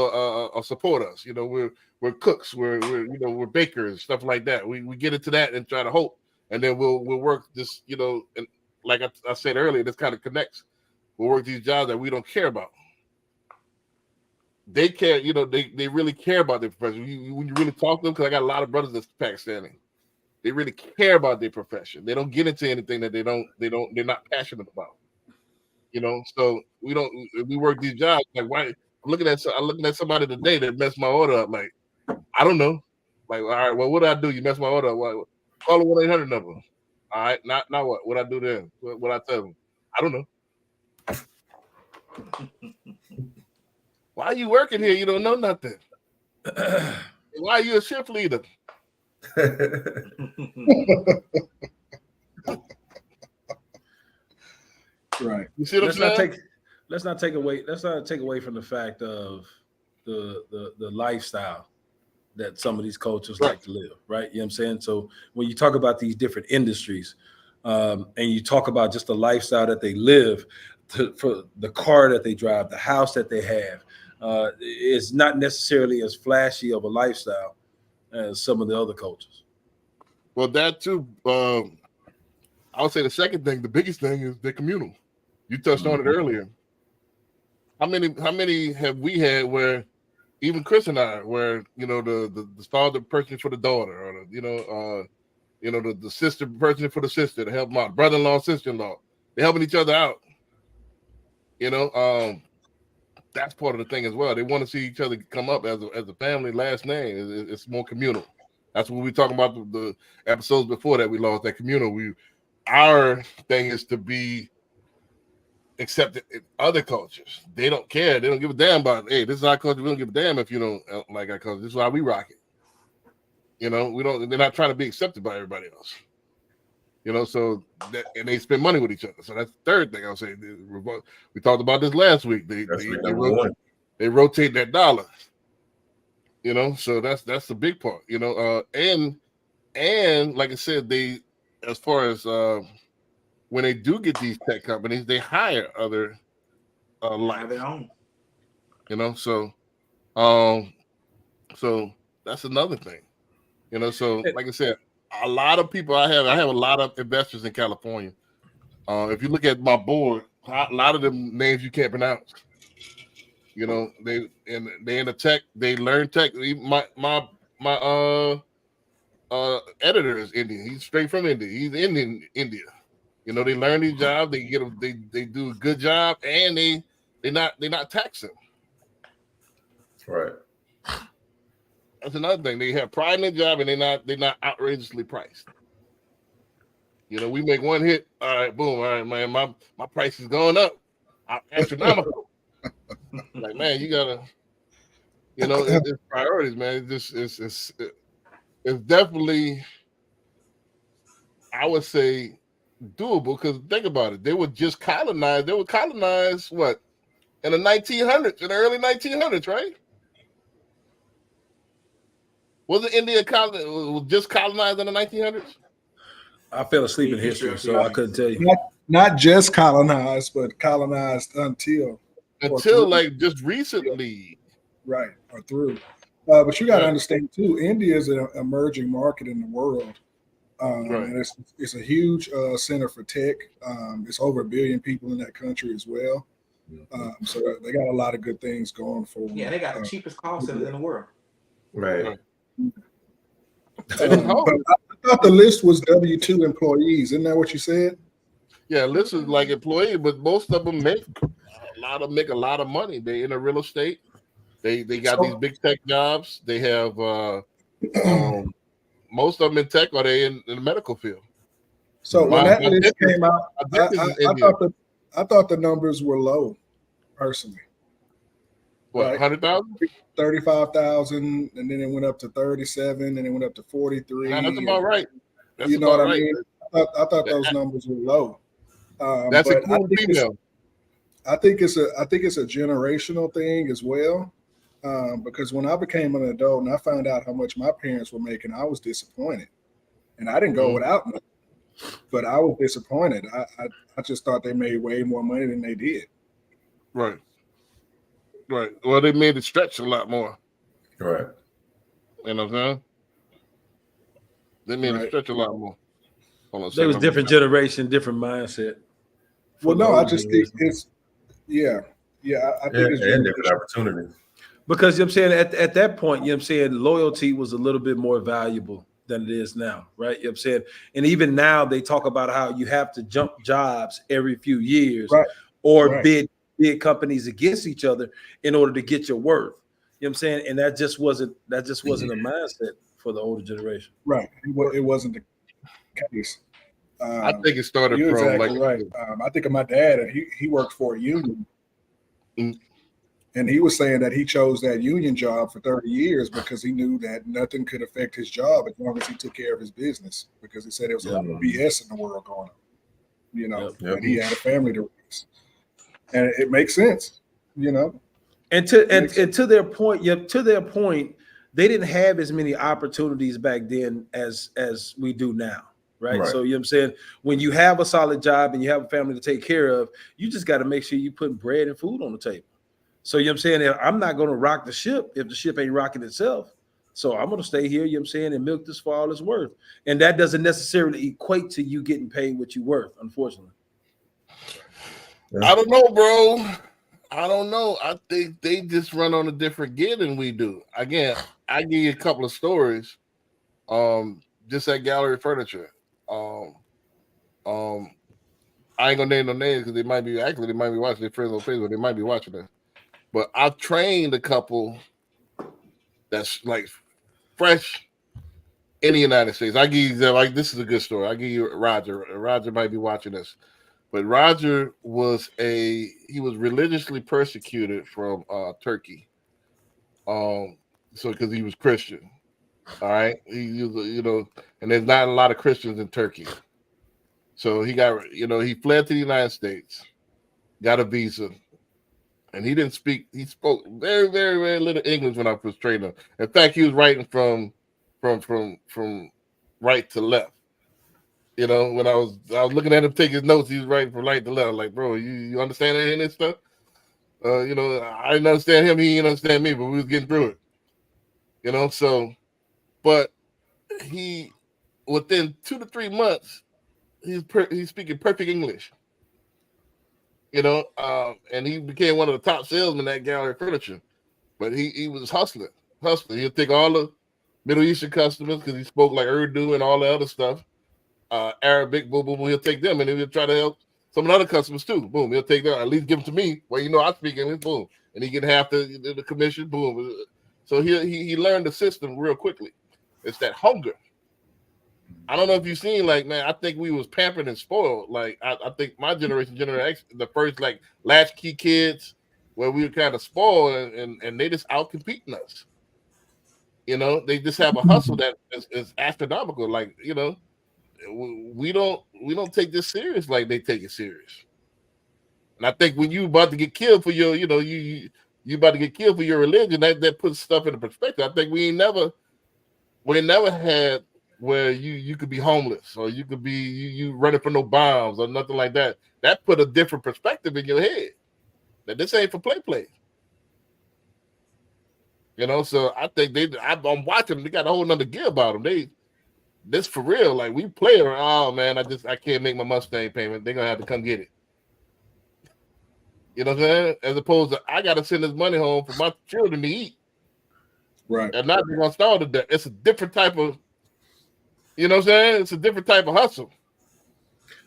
support us. You know, we're cooks, we're bakers, stuff like that. We get into that and try to hope, and then we'll work this, you know, and like I said earlier, this kind of connects. We'll work these jobs that we don't care about. They care, you know, they really care about their profession. When you really talk to them, because I got a lot of brothers that's Pakistani, they really care about their profession. They don't get into anything that they're not passionate about. You know, so we work these jobs like why. I'm looking at somebody today that messed my order up. Like, I don't know. Like, all right, well, what do I do? You messed my order up. Well, call the 1-800 number. All right, not what? What I do then? What I tell them? I don't know. Why are you working here? You don't know nothing. Why are you a shift leader?
Right.
You see what I'm saying?
Let's not take away from the fact of the lifestyle that some of these cultures like to live, right? You know what I'm saying? So when you talk about these different industries, and you talk about just the lifestyle that they live, for the car that they drive, the house that they have, is not necessarily as flashy of a lifestyle as some of the other cultures.
Well, that too. I would say the second thing, the biggest thing, is they're communal. You touched on it earlier. How many have we had where even Chris and I, where, you know, the father purchasing for the daughter, or the sister purchasing for the sister to help them out, brother-in-law, sister-in-law, they're helping each other out. You know, that's part of the thing as well. They want to see each other come up as a family last name. It's more communal. That's what we talking about the episodes before that we lost that communal. Our thing is to be accepted in other cultures. They don't care. They don't give a damn about, hey, this is our culture. We don't give a damn if you don't like our culture. This is why we rock it. You know, we don't. They're not trying to be accepted by everybody else. You know, so and they spend money with each other. So that's the third thing I'll say. We talked about this last week. They rotate that dollar. You know, so that's the big part. You know, and like I said, they as far as when they do get these tech companies, they hire other
Have their own.
you know, so that's another thing. You know, so like I said, a lot of people I have a lot of investors in California. If you look at my board, a lot of them names you can't pronounce. You know, they in the tech, they learn tech. My editor is Indian. He's straight from India. He's in India. You know, they learn these jobs, they get them, they do a good job, and they're not taxing.
Right.
That's another thing. They have pride in their job, and they're not outrageously priced. You know, we make one hit, all right, boom, all right, man, my price is going up, astronomical. Like, man, you gotta, you know, it's priorities, man. It's definitely, I would say, doable, because think about it. They were just colonized. They were colonized what in the 1900s, in the early 1900s, right? Wasn't India just colonized in the 1900s?
I fell asleep in history, so I couldn't tell you.
Not just colonized, but colonized until
like just recently,
right, or through. But you got to understand too, India is an emerging market in the world.
Right.
And it's a huge center for tech. It's over 1 billion people in that country as well. So they got a lot of good things going for them.
Yeah, they got the cheapest call center in the world.
Right.
But I thought the list was W-2 employees. Isn't that what you said?
Yeah, this is like employee, but most of them make a lot of money. They in the real estate. They got these big tech jobs. They have most of them in tech, or they in the medical field.
So when that list came out, I thought the numbers were low, personally.
What,
right?
100,000?
35,000, and then it went up to 37, and it went up to 43.
Nah, that's about right. That's
you know
about
what
right.
I mean? I thought those numbers were low.
That's
but
a female.
I think it's a generational thing as well. Because when I became an adult and I found out how much my parents were making, I was disappointed, and I didn't go without nothing. But I was disappointed. I just thought they made way more money than they did.
Right. Right. Well, they made it stretch a lot more.
Right.
You know what I'm saying? They made it stretch a lot more.
There was different generation, different mindset.
Well, no, I just think it's I think it's
different opportunities.
Because you know what I'm saying, at that point, you know what I'm saying, loyalty was a little bit more valuable than it is now, right? You know what I'm saying? And even now they talk about how you have to jump jobs every few years or bid companies against each other in order to get your worth. You know what I'm saying? And that just wasn't a mindset for the older generation.
Right. It wasn't the case.
I think it started
you're
from
exactly right. I think of my dad, and he worked for a union. And he was saying that he chose that union job for 30 years because he knew that nothing could affect his job as long as he took care of his business, because he said there was a lot of BS in the world going on, you know, and he had a family to raise. And it makes sense, you know.
And to their point, they didn't have as many opportunities back then as we do now. Right. So, you know what I'm saying? When you have a solid job and you have a family to take care of, you just got to make sure you put bread and food on the table. So, you know what I'm saying? I'm not going to rock the ship if the ship ain't rocking itself. So I'm going to stay here, you know what I'm saying, and milk this for all it's worth. And that doesn't necessarily equate to you getting paid what you're worth, unfortunately.
I don't know, bro. I don't know. I think they just run on a different gear than we do. Again, I give you a couple of stories. Just at Gallery Furniture. I ain't gonna name no names because they might be watching. Their friends on Facebook, they might be watching this. but I've trained a couple that's like fresh in the United States. I give you like this is a good story. I give you Roger. Roger might be watching this, but Roger was religiously persecuted from Turkey. So because he was Christian. All right, he was, and there's not a lot of Christians in Turkey. So he got, he fled to the United States, got a visa, and he didn't speak. He spoke very, very, very little English when I was training him. In fact, he was writing from right to left. When I was looking at him take his notes, he was writing from right to left. I'm like, bro, you understand any of this stuff? I didn't understand him. He didn't understand me, but we was getting through it. So, but he within 2 to 3 months, he's speaking perfect English. And he became one of the top salesmen at Gallery Furniture. But he was hustling. He'll take all the Middle Eastern customers because he spoke like Urdu and all the other stuff. Arabic, boom, boom, boom. He'll take them and he'll try to help some of the other customers too. Boom, he'll take them, at least give them to me. Well, I speak English, boom. And he get half the commission, boom. So he learned the system real quickly. It's that hunger. I don't know if you've seen, like, man, I think we was pampered and spoiled. Like, I think my generation X, the first, like, latchkey kids, where we were kind of spoiled and they just out competing us. They just have a hustle that is astronomical. Like, we don't take this serious like they take it serious. And I think when you about to get killed for your, you about to get killed for your religion, that puts stuff into perspective. I think we never had where you could be homeless or you could be you running for no bombs or nothing like that. That put a different perspective in your head. That this ain't for play. So I think I'm watching them. They got a whole nother gear about them. This for real. Like, we play around. Oh man, I can't make my Mustang payment. They're gonna have to come get it. You know what I'm saying? As opposed to I gotta send this money home for my children to eat.
Right.
And not they're gonna starve to death. It's a different type of, you know what I'm saying? It's a different type of hustle.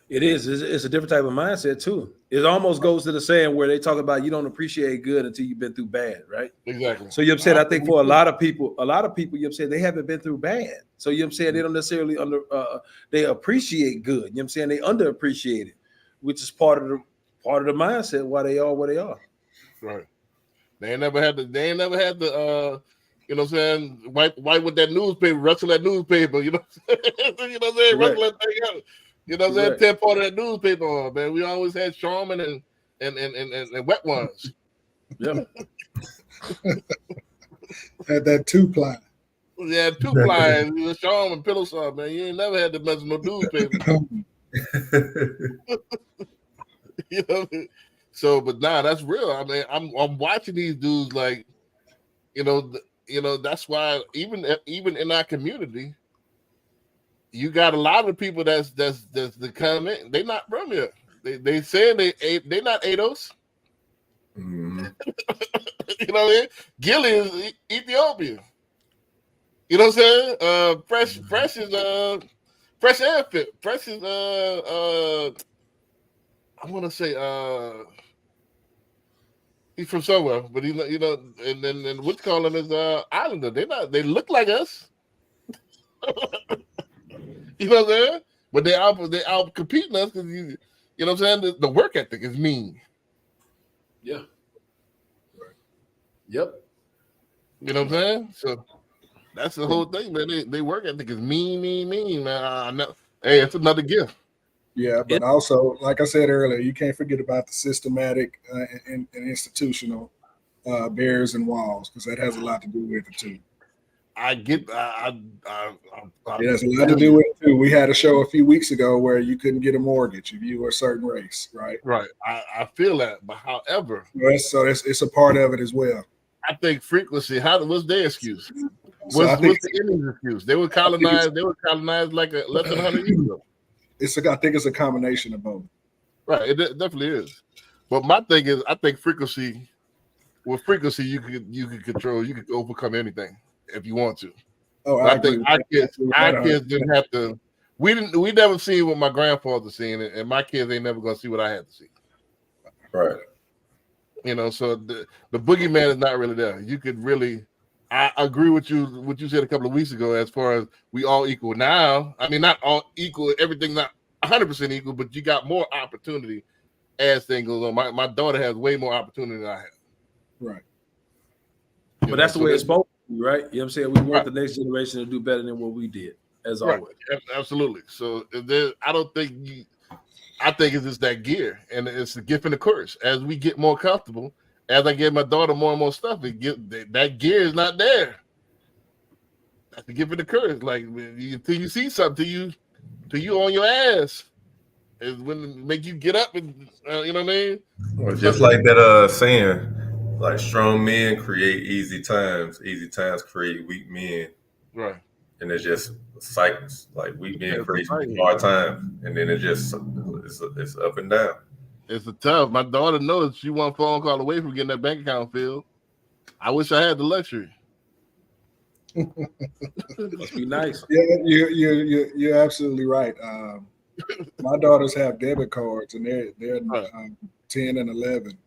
It is. It's a different type of mindset too. It almost goes to the saying where they talk about you don't appreciate good until you've been through bad, right?
Exactly.
So I think for a lot of people, they haven't been through bad. So they don't necessarily they appreciate good. They underappreciate it, which is part of the mindset why they are where they are.
Right. They ain't never had the you know what I'm saying, wipe with that newspaper, wrestle that newspaper, you know what I'm saying? Wrestle that thing out. You know what I'm saying? Tear part of that newspaper on, man. We always had Charmin and wet ones.
Yeah.
Had that 2-ply.
Yeah, 2-ply, Charmin, pillow soft, man. You ain't never had to mess with no newspaper. You know what I mean? So, but nah, that's real. I mean, I'm watching these dudes like, that's why even in our community, you got a lot of people that's the comment. They not from here. They saying they not ADOS.
Mm-hmm.
You know what I mean? Gilly is Ethiopian. You know what I'm saying? Fresh is Fresh and Fit. Fresh is I want to say he's from somewhere, but he and then what's calling him is Islander. They look like us. You know what I'm saying? But they out competing us because you know what I'm saying? The work ethic is mean.
Yeah. Yep.
You know what I'm saying? So that's the whole thing, man. They work ethic is mean, man. I know. Hey, it's another gift.
Yeah, but also, like I said earlier, you can't forget about the systematic and institutional barriers and walls, because that has a lot to do with it too.
It
has a lot to do with it too. We had a show a few weeks ago where you couldn't get a mortgage if you were a certain race, right?
Right. I feel that, but however,
so it's a part of it as well.
I think frequency. What's their excuse? What's the Indians' excuse? They were colonized. They were colonized like less than 100 years ago.
I think it's a combination of both.
Right. It definitely is. But my thing is, I think frequency. With frequency, you could control. You could overcome anything if you want to.
Oh,
I think our kids didn't have to. We never seen what my grandfather seen, and my kids ain't never gonna see what I had to see.
Right.
You know, so the boogeyman is not really there. You could really, I agree with you, what you said a couple of weeks ago, as far as we all equal now. I mean, not all equal, everything not 100% equal, but you got more opportunity as things goes on. My daughter has way more opportunity than I have.
Right.
But that's the way it's supposed to be, right? You know what I'm saying? We want the next generation to do better than what we did, as always.
Absolutely. So I don't think I think it's just that gear, and it's a gift and a curse. As we get more comfortable, as I give my daughter more and more stuff, that gear is not there. That's the gift and the curse. Like until you see something, till you on your ass, is when it make you get up and you know what I mean.
Well, just like that saying, like strong men create easy times create weak men.
Right.
And it's just cycles. Like weak men create hard times, and then it's up and down.
It's tough. My daughter knows she one phone call away from getting that bank account filled. I wish I had the luxury.
Must be nice.
Yeah, you're absolutely right. My daughters have debit cards, and they're 10 and 11.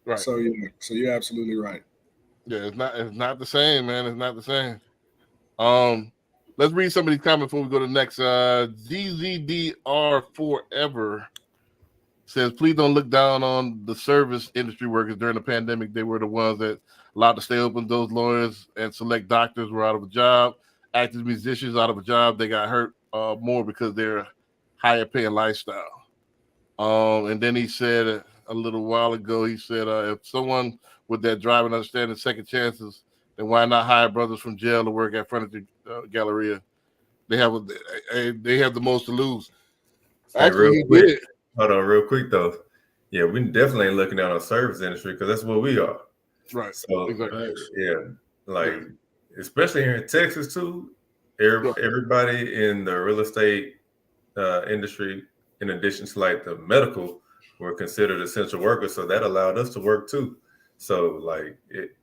Right.
So you're absolutely right.
Yeah, it's not the same, man. It's not the same. Let's read some of these comments before we go to the next. GZDR Forever says, please don't look down on the service industry workers during the pandemic. They were the ones that allowed to stay open. Those lawyers and select doctors were out of a job. Actors, musicians out of a job. They got hurt more because they're higher paying lifestyle. And then he said a little while ago, he said, if someone with that drive and understanding second chances, then why not hire brothers from jail to work at Furniture Galleria? They have the most to lose. Actually,
Hold on, real quick though. Yeah, we definitely ain't looking down on the service industry because that's what we are.
Right.
So
exactly.
Especially here in Texas too. Everybody in the real estate industry, in addition to like the medical, were considered essential workers. So that allowed us to work too. So like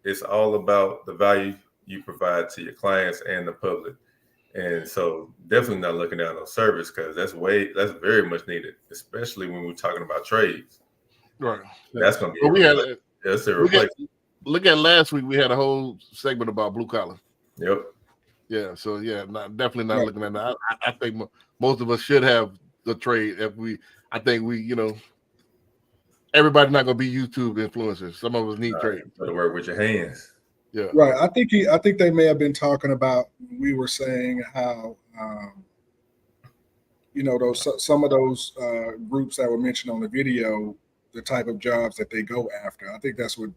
it's all about the value you provide to your clients and the public. And so definitely not looking down on service because that's very much needed, especially when we're talking about trades.
Right.
That's going to be
look at last week. We had a whole segment about blue collar.
Yep.
Yeah. So yeah, definitely not looking at that. I think most of us should have the trade. I think everybody's not going to be YouTube influencers. Some of us need trade.
To work with your hands.
Yeah.
Right. I think they may have been talking about. We were saying how some of those groups that were mentioned on the video, the type of jobs that they go after. I think that's what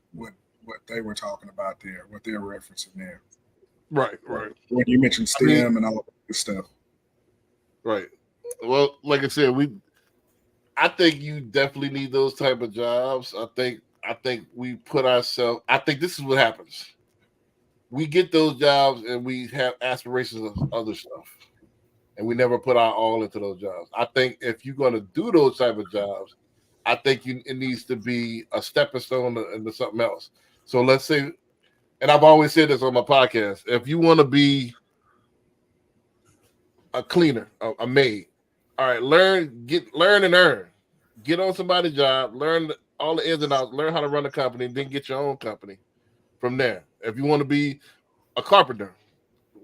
they were talking about there, what they're referencing there.
Right.
When you mentioned STEM and all of this stuff.
Right. Well, like I said, I think you definitely need those type of jobs. I think we put ourselves. I think this is what happens. We get those jobs and we have aspirations of other stuff, and we never put our all into those jobs. I think if you're going to do those type of jobs, I think it needs to be a stepping stone into something else. So let's say, and I've always said this on my podcast, if you want to be a cleaner, a maid, all right, learn and earn. Get on somebody's job, learn all the ins and outs, learn how to run a company, then get your own company from there. If you want to be a carpenter,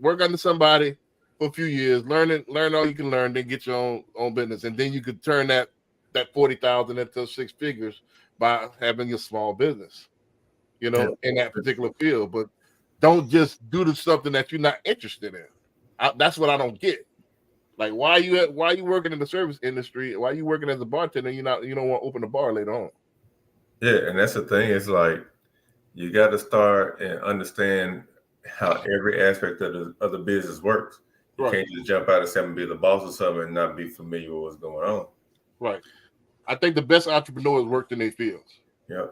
work under somebody for a few years, learn all you can learn, then get your own business. And then you could turn that 40,000 into 6 figures by having your small business, in that particular field. But don't just do something that you're not interested in. That's what I don't get. Like, why are you working in the service industry? Why are you working as a bartender? You don't want to open a bar later on.
Yeah, and that's the thing. It's like you got to start and understand how every aspect of the business works. You can't just jump out and say I'm gonna be the boss or something and not be familiar with what's going on.
Right. I think the best entrepreneurs worked in their fields.
Yeah.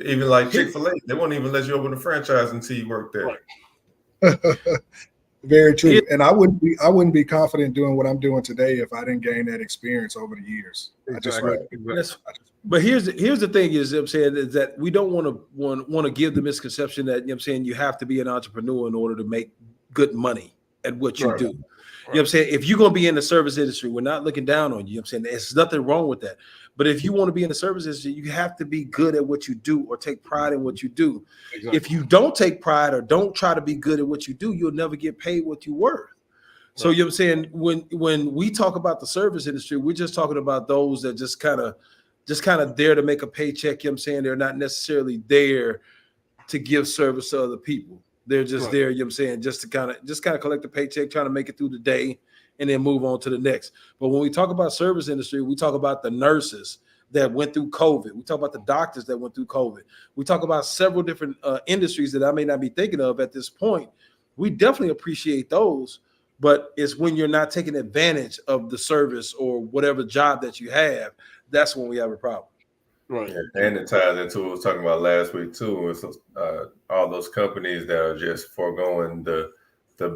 Even like Chick-fil-A, they won't even let you open a franchise until you work there.
Right.
Very true. And I wouldn't be confident doing what I'm doing today if I didn't gain that experience over the years.
Exactly.
But here's the thing is, I'm saying, is that we don't want to give the misconception that, I'm saying, you have to be an entrepreneur in order to make good money at what you do. You know what I'm saying? If you're going to be in the service industry, we're not looking down on you. You know what I'm saying? There's nothing wrong with that. But if you want to be in the service industry, you have to be good at what you do or take pride in what you do.
Exactly.
If you don't take pride or don't try to be good at what you do, you'll never get paid what you're worth. So you know what I'm saying? When we talk about the service industry, we're just talking about those that just kind of there to make a paycheck. You know what I'm saying? They're not necessarily there to give service to other people. They're just there, you know what I'm saying, just to kind of collect a paycheck, trying to make it through the day and then move on to the next. But when we talk about service industry, we talk about the nurses that went through COVID. We talk about the doctors that went through COVID. We talk about several different industries that I may not be thinking of at this point. We definitely appreciate those, but it's when you're not taking advantage of the service or whatever job that you have, that's when we have a problem.
Right.
And it ties into what I was talking about last week too. With all those companies that are just foregoing the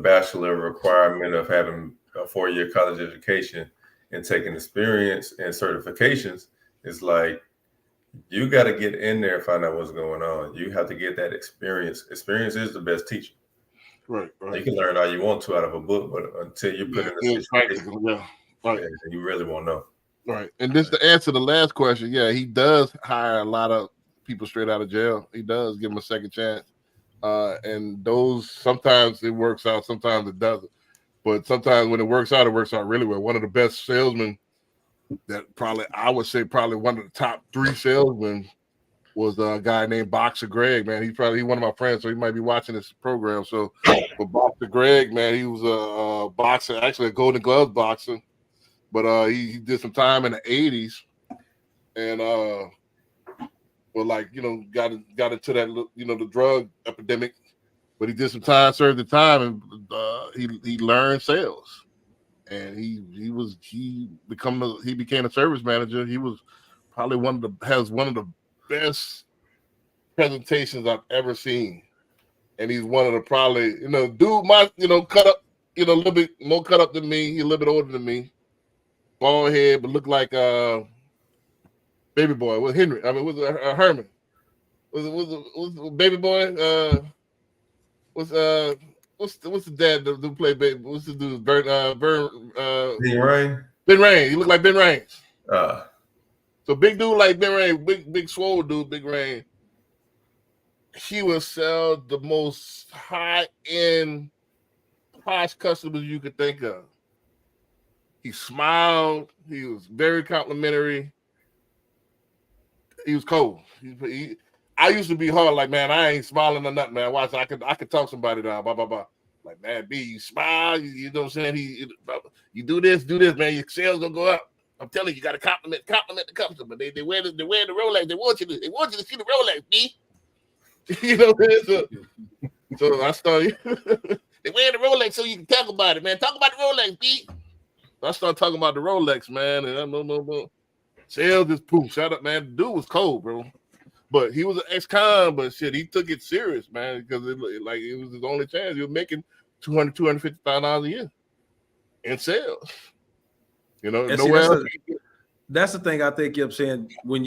bachelor requirement of having a 4-year college education and taking experience and certifications. It's like you got to get in there and find out what's going on. You have to get that experience. Experience is the best teacher.
Right.
You can learn all you want to out of a book, but until you put in a situation,
Right.
you really won't know.
Right. And just to answer the last question, yeah, he does hire a lot of people straight out of jail. He does give them a second chance. And those, sometimes it works out, sometimes it doesn't. But sometimes when it works out really well. One of the best salesmen that I would say one of the top 3 salesmen was a guy named Boxer Greg, man. He's one of my friends, so he might be watching this program. So for Boxer Greg, man, he was a boxer, actually a Golden Gloves boxer. But he did some time in the 80s and got into that, the drug epidemic. But he did some time, served the time, and he learned sales. And he became a service manager. He was probably has one of the best presentations I've ever seen. And he's one of the probably, cut up, a little bit more cut up than me. He's a little bit older than me. Bald head, but looked like Baby Boy. Was Henry? I mean, was Herman? Was Baby Boy? What's the dad who played Baby? What's the dude? Ben
Rain.
Ben Rain. He looked like Ben Rains.
So
big dude like Ben Rain, big swole dude, Big Rain. He would sell the most high-end posh customers you could think of. He smiled. He was very complimentary. He was cold. I used to be hard, like, man, I ain't smiling or nothing, man. Watch, I could talk somebody down, blah, blah, blah. Like, man, B, you smile, you know what I'm saying? You do this, man. Your sales don't go up. I'm telling you, you got to compliment the customer. They wear the Rolex. They want you to see the Rolex, B. You know what I'm saying? So I started. They wear the Rolex so you can talk about it, man. Talk about the Rolex, B. I started talking about the Rolex, man, and sales just poof. Shut up, man. The dude was cold, bro. But he was an ex-con, but shit, he took it serious, man, because it was his only chance. He was making $250,000 a year in sales.
That's the thing I think, you know what I'm saying, when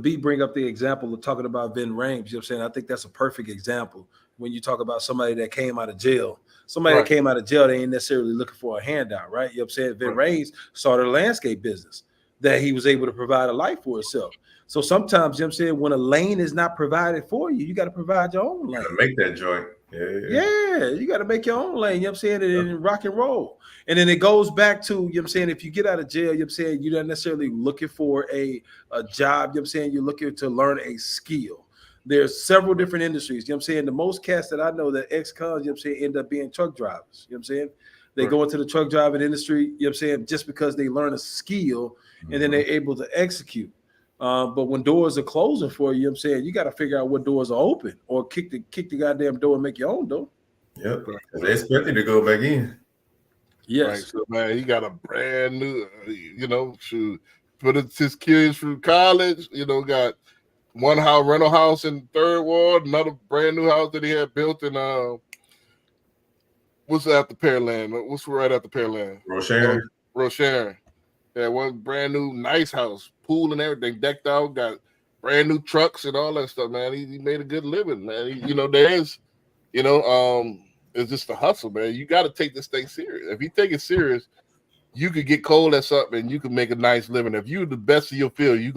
B bring up the example of talking about Vin Rames, you know what I'm saying, I think that's a perfect example when you talk about somebody that came out of jail. Somebody that came out of jail, they ain't necessarily looking for a handout, right? You know what I'm saying? Vin Rames started a landscape business that he was able to provide a life for himself. So sometimes, you know what I'm saying, when a lane is not provided for you, you got to provide your own lane.
Make that joint.
Yeah, you got to make your own lane, you know what I'm saying, and rock and roll. And then it goes back to, you know what I'm saying, if you get out of jail, you know what I'm saying, you're not necessarily looking for a job, you know what I'm saying, you're looking to learn a skill. There's several different industries, you know what I'm saying. The most cats that I know that ex-cons, you know what I'm saying, end up being truck drivers, you know what I'm saying. They go into the truck driving industry, you know what I'm saying, just because they learn a skill and then they're able to execute. But when doors are closing for you, you know what I'm saying, you got to figure out what doors are open or kick the goddamn door and make your own door.
Yep. They expect you to go back in.
Yes.
Right. So, man, he got a brand new, put his kids through college, got one rental house in Third Ward, another brand new house that he had built in, what's after Pearland? What's right after Pearland? Rocheron. Yeah, one brand new nice house, pool and everything, decked out, got brand new trucks and all that stuff, man. He made a good living, man. It's just the hustle, man. You got to take this thing serious. If you take it serious, you could get cold at something and you can make a nice living. If you're the best of your field, you're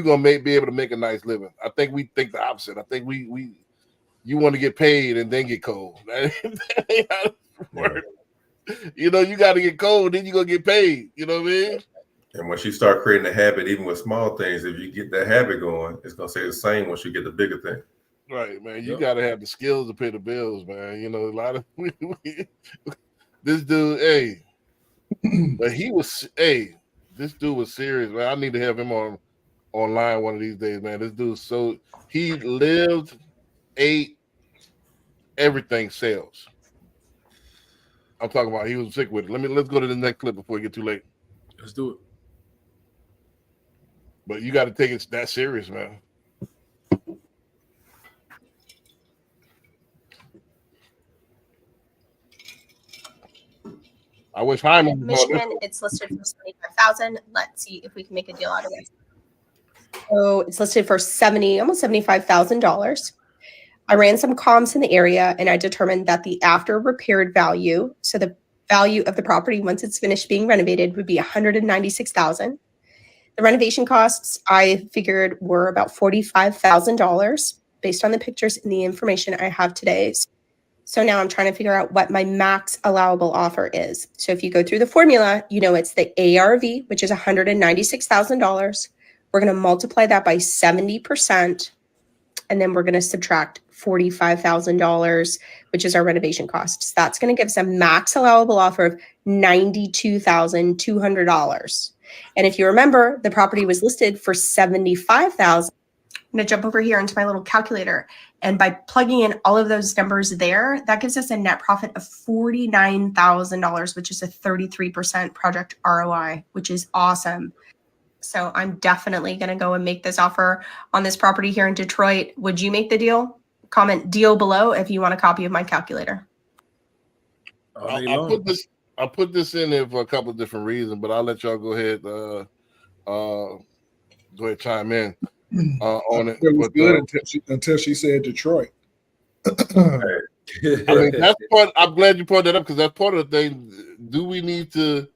gonna be able to make a nice living. I think we think the opposite. I think you want to get paid and then get cold. That ain't how it works. You know, you got to get cold, then you're gonna get paid. You know what I mean?
And once you start creating a habit, even with small things, if you get that habit going, it's gonna stay the same once you get the bigger thing.
Right, man. You got to have the skills to pay the bills, man. You know, a lot of this dude, hey, but this dude was serious, man. I need to have him online one of these days, man. This dude, so he lived, ate, everything sales. I'm talking about he was sick with it. Let's go to the next clip before it get too late.
Let's do it.
But you got to take it that serious, man. I wish Hyman.
Michigan, it's listed for 75,000. Let's see if we can make a deal out of this. So it's listed for almost $75,000. I ran some comps in the area and I determined that the after repaired value, so the value of the property once it's finished being renovated, would be $196,000. The renovation costs I figured were about $45,000 based on the pictures and the information I have today. So now I'm trying to figure out what my max allowable offer is. So if you go through the formula, you know it's the ARV, which is $196,000. We're going to multiply that by 70%, and then we're going to subtract $45,000, which is our renovation costs. That's going to give us a max allowable offer of $92,200. And if you remember, the property was listed for $75,000. I'm going to jump over here into my little calculator. And by plugging in all of those numbers there, that gives us a net profit of $49,000, which is a 33% project ROI, which is awesome. So I'm definitely going to go and make this offer on this property here in Detroit. Would you make the deal? Comment deal below if you want a copy of my calculator.
I'll put this in there for a couple of different reasons, but I'll let y'all go ahead chime in on it.
It was good until she said Detroit.
I mean, that's part. I'm glad you brought that up because that's part of the thing. Do we need to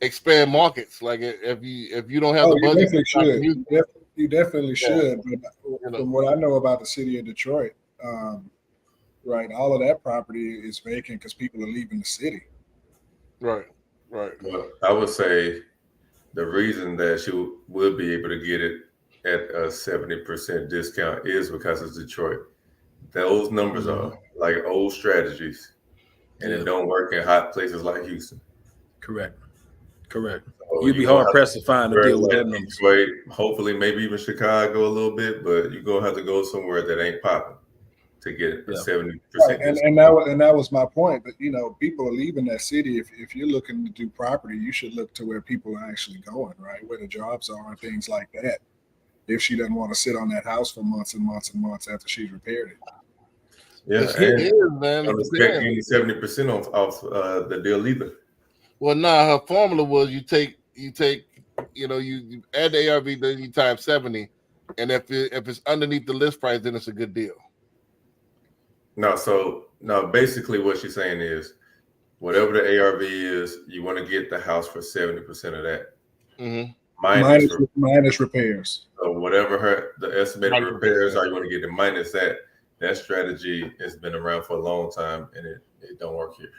expand markets? Like if you don't have the budget,
you definitely should. But from what I know about the city of Detroit, right, all of that property is vacant because people are leaving the city.
Right.
Well, I would say the reason that she would be able to get it at a 70% discount is because it's Detroit. Those numbers are like old strategies, and it don't work in hot places like Houston.
Correct. So
So
you'd be hard pressed to find a deal with that number.
Detroit, hopefully, maybe even Chicago a little bit, but you're gonna have to go somewhere that ain't popping to get a 70%.
Right. And that was my point. But people are leaving that city. If you're looking to do property, you should look to where people are actually going, right? Where the jobs are and things like that. If she doesn't want to sit on that house for months and months and months after she's repaired it.
Yeah,
it is, man.
I don't expect you 70% off the deal either.
Well, her formula was you add the ARV, then you times 70, and if it's underneath the list price, then it's a good deal.
No, basically what she's saying is whatever the ARV is, you want to get the house for 70% of that.
Mm-hmm.
Minus repairs.
So whatever the estimated repairs are, you want to get it minus that. That strategy has been around for a long time, and it don't work here.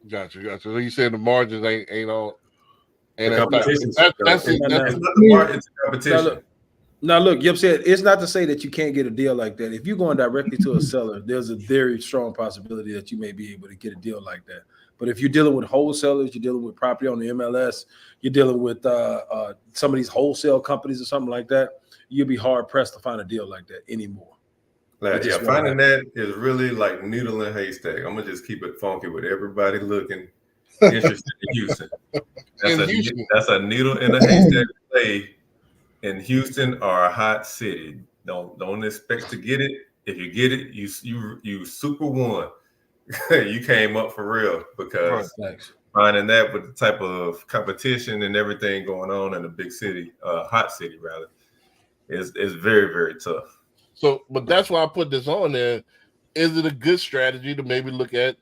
Gotcha. So you saying the margins ain't all?
And competition.
That's
not the market, it's competition.
Now look, Yip said it's not to say that you can't get a deal like that. If you're going directly to a seller, there's a very strong possibility that you may be able to get a deal like that. But if you're dealing with wholesalers, you're dealing with property on the MLS, you're dealing with some of these wholesale companies or something like that, you'll be hard pressed to find a deal like that anymore.
Finding that is really like needle in a haystack. I'm gonna just keep it funky with everybody looking interested in Houston. That's a needle in a haystack play. In Houston or a hot city, don't expect to get it. If you get it, you super won. You came up for real because finding that with the type of competition and everything going on in a big city, hot city rather, is very, very tough.
So, but that's why I put this on there. Is it a good strategy to maybe look at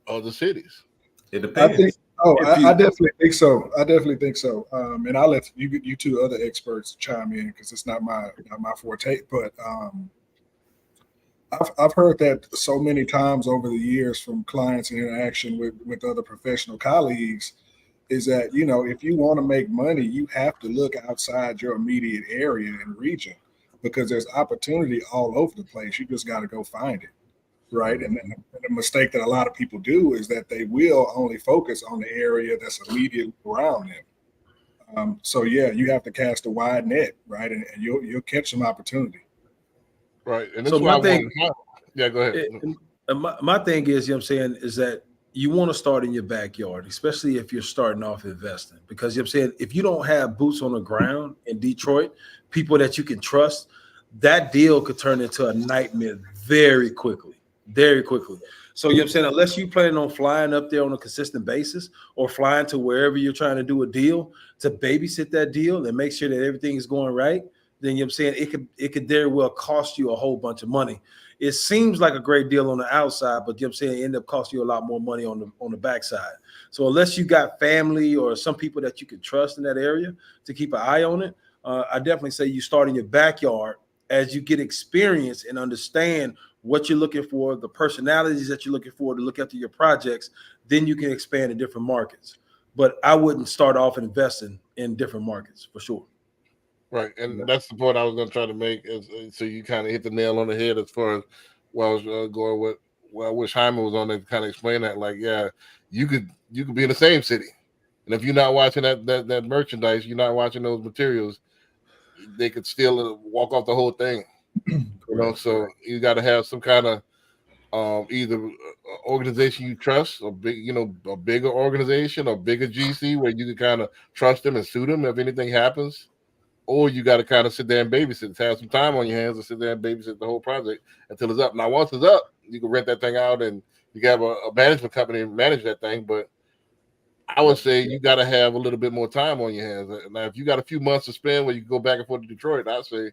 other cities.
It
I
depends.
think.
If you-
I definitely think so. I definitely think so. And I'll let you two other experts chime in because it's not my forte. But I've heard that so many times over the years from clients and interaction with other professional colleagues is that, you know, if you want to make money, you have to look outside your immediate area and region because there's opportunity all over the place. You just got to go find it. Right. And the mistake that a lot of people do is that they will only focus on the area that's immediately around them. So, yeah, you have to cast a wide net. Right. And you'll catch some opportunity.
Right. And
So
that's why
my thing-
yeah, go ahead.
My thing is, you know what I'm saying, is that you want to start in your backyard, especially if you're starting off investing. Because you know what I'm saying, if you don't have boots on the ground in Detroit, people that you can trust, that deal could turn into a nightmare very quickly. Very quickly. So you know what I'm saying, unless you plan on flying up there on a consistent basis or flying to wherever you're trying to do a deal to babysit that deal and make sure that everything is going right, then you know what I'm saying, it could very well cost you a whole bunch of money. It seems like a great deal on the outside, but you know what I'm saying, it end up costing you a lot more money on the backside. So unless you got family or some people that you can trust in that area to keep an eye on it, I definitely say you start in your backyard as you get experience and understand what you're looking for, the personalities that you're looking for to look after your projects, then you can expand to different markets. But I wouldn't start off investing in different markets for sure.
Right, and that's the point I was going to try to make. Is so you kind of hit the nail on the head as far as I was going with. Well, I wish Hyman was on there to kind of explain that. Like, yeah, you could be in the same city, and if you're not watching that merchandise, you're not watching those materials, they could still walk off the whole thing. You know, so you got to have some kind of either organization you trust, a bigger organization or bigger GC where you can kind of trust them and sue them if anything happens, or you got to kind of sit there and babysit, have some time on your hands and sit there and babysit the whole project until it's up. Now, once it's up, you can rent that thing out and you can have a management company manage that thing. But I would say you got to have a little bit more time on your hands. Now, if you got a few months to spend where you can go back and forth to Detroit, I'd say,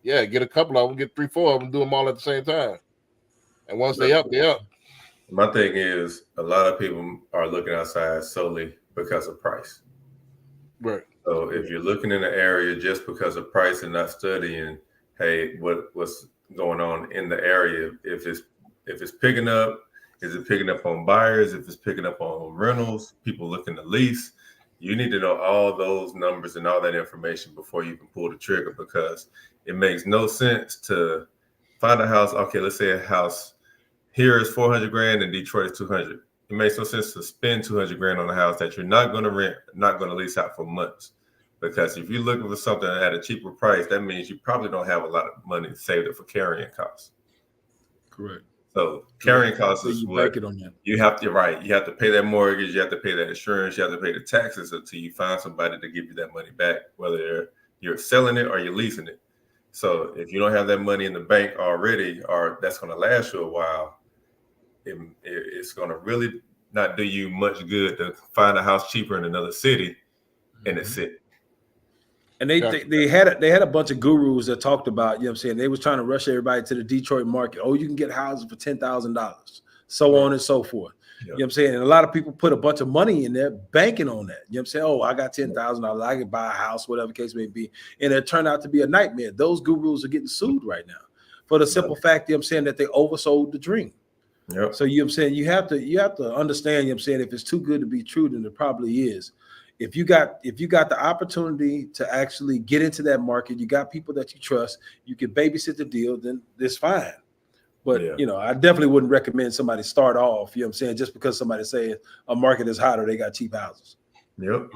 yeah, get a couple of them, get 3-4 of them, do them all at the same time. And once they up, they up.
My thing is a lot of people are looking outside solely because of price.
Right.
So if you're looking in the area just because of price and not studying, hey, what's going on in the area? If it's picking up, is it picking up on buyers? If it's picking up on rentals, people looking to lease, you need to know all those numbers and all that information before you can pull the trigger, because it makes no sense to find a house. Okay, let's say a house here is $400,000 and Detroit is $200,000. It makes no sense to spend $200,000 on a house that you're not going to rent, not going to lease out for months. Because if you're looking for something at a cheaper price, that means you probably don't have a lot of money saved up for carrying costs.
Correct.
So carrying costs
So
is
you
what
break it on that.
you have to, right. You have to pay that mortgage, you have to pay that insurance, you have to pay the taxes until you find somebody to give you that money back, whether you're selling it or you're leasing it. So if you don't have that money in the bank already, or that's going to last you a while, it's going to really not do you much good to find a house cheaper in another city and it's it.
And they had a bunch of gurus that talked about, you know what I'm saying, they was trying to rush everybody to the Detroit market. Oh, you can get houses for $10,000, so on and so forth. You know what I'm saying? And a lot of people put a bunch of money in there banking on that. You know what I'm saying? Oh, I got $10,000. I can buy a house, whatever the case may be. And it turned out to be a nightmare. Those gurus are getting sued right now for the simple fact, you know what I'm saying, that they oversold the dream.
Yep.
So you know what I'm saying, you have to understand, you know what I'm saying, if it's too good to be true, then it probably is. If you got the opportunity to actually get into that market, you got people that you trust, you can babysit the deal, then it's fine. But you know, I definitely wouldn't recommend somebody start off, you know what I'm saying, just because somebody saying a market is hot or they got cheap houses.
Yep.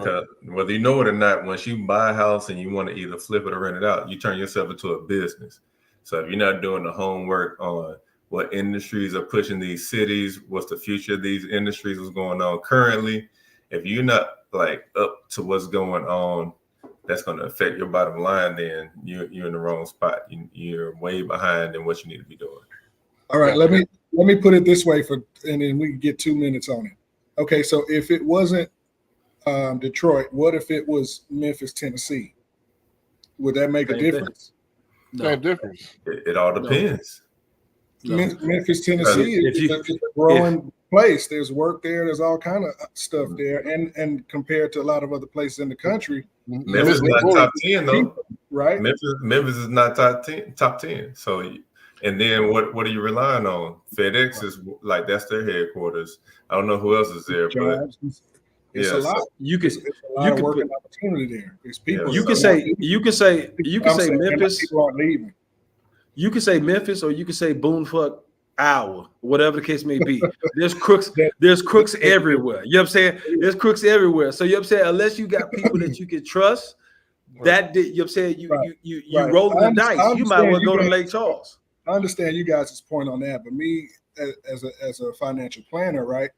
Whether you know it or not, once you buy a house and you want to either flip it or rent it out, you turn yourself into a business. So if you're not doing the homework on what industries are pushing these cities, what's the future of these industries, what's going on currently, if you're not like up to what's going on, that's going to affect your bottom line, then you're in the wrong spot. You're way behind in what you need to be doing.
All right, let me put it this way and then we can get 2 minutes on it. Okay, so if it wasn't Detroit, what if it was Memphis, Tennessee? Would that make a difference?
Same difference.
It all depends.
Memphis, Tennessee is a growing place. There's work there. There's all kind of stuff there, and compared to a lot of other places in the country,
Memphis is not top 10 though.
right?
Memphis is not top 10. So, and then what are you relying on? FedEx is like that's their headquarters. I don't know who else is there, but
It's a lot.
You can
It's a lot of work and opportunity there. There's people.
you can say Memphis.
People aren't leaving.
You can say Memphis, or you can say Boonfuck, Iowa, whatever the case may be. There's crooks everywhere. You know what I'm saying? There's crooks everywhere. So you know what I'm saying? Unless you got people that you can trust, you know what I'm saying? You rolling the dice. You might well go to Lake Charles.
I understand you guys' point on that, but me as a financial planner, right?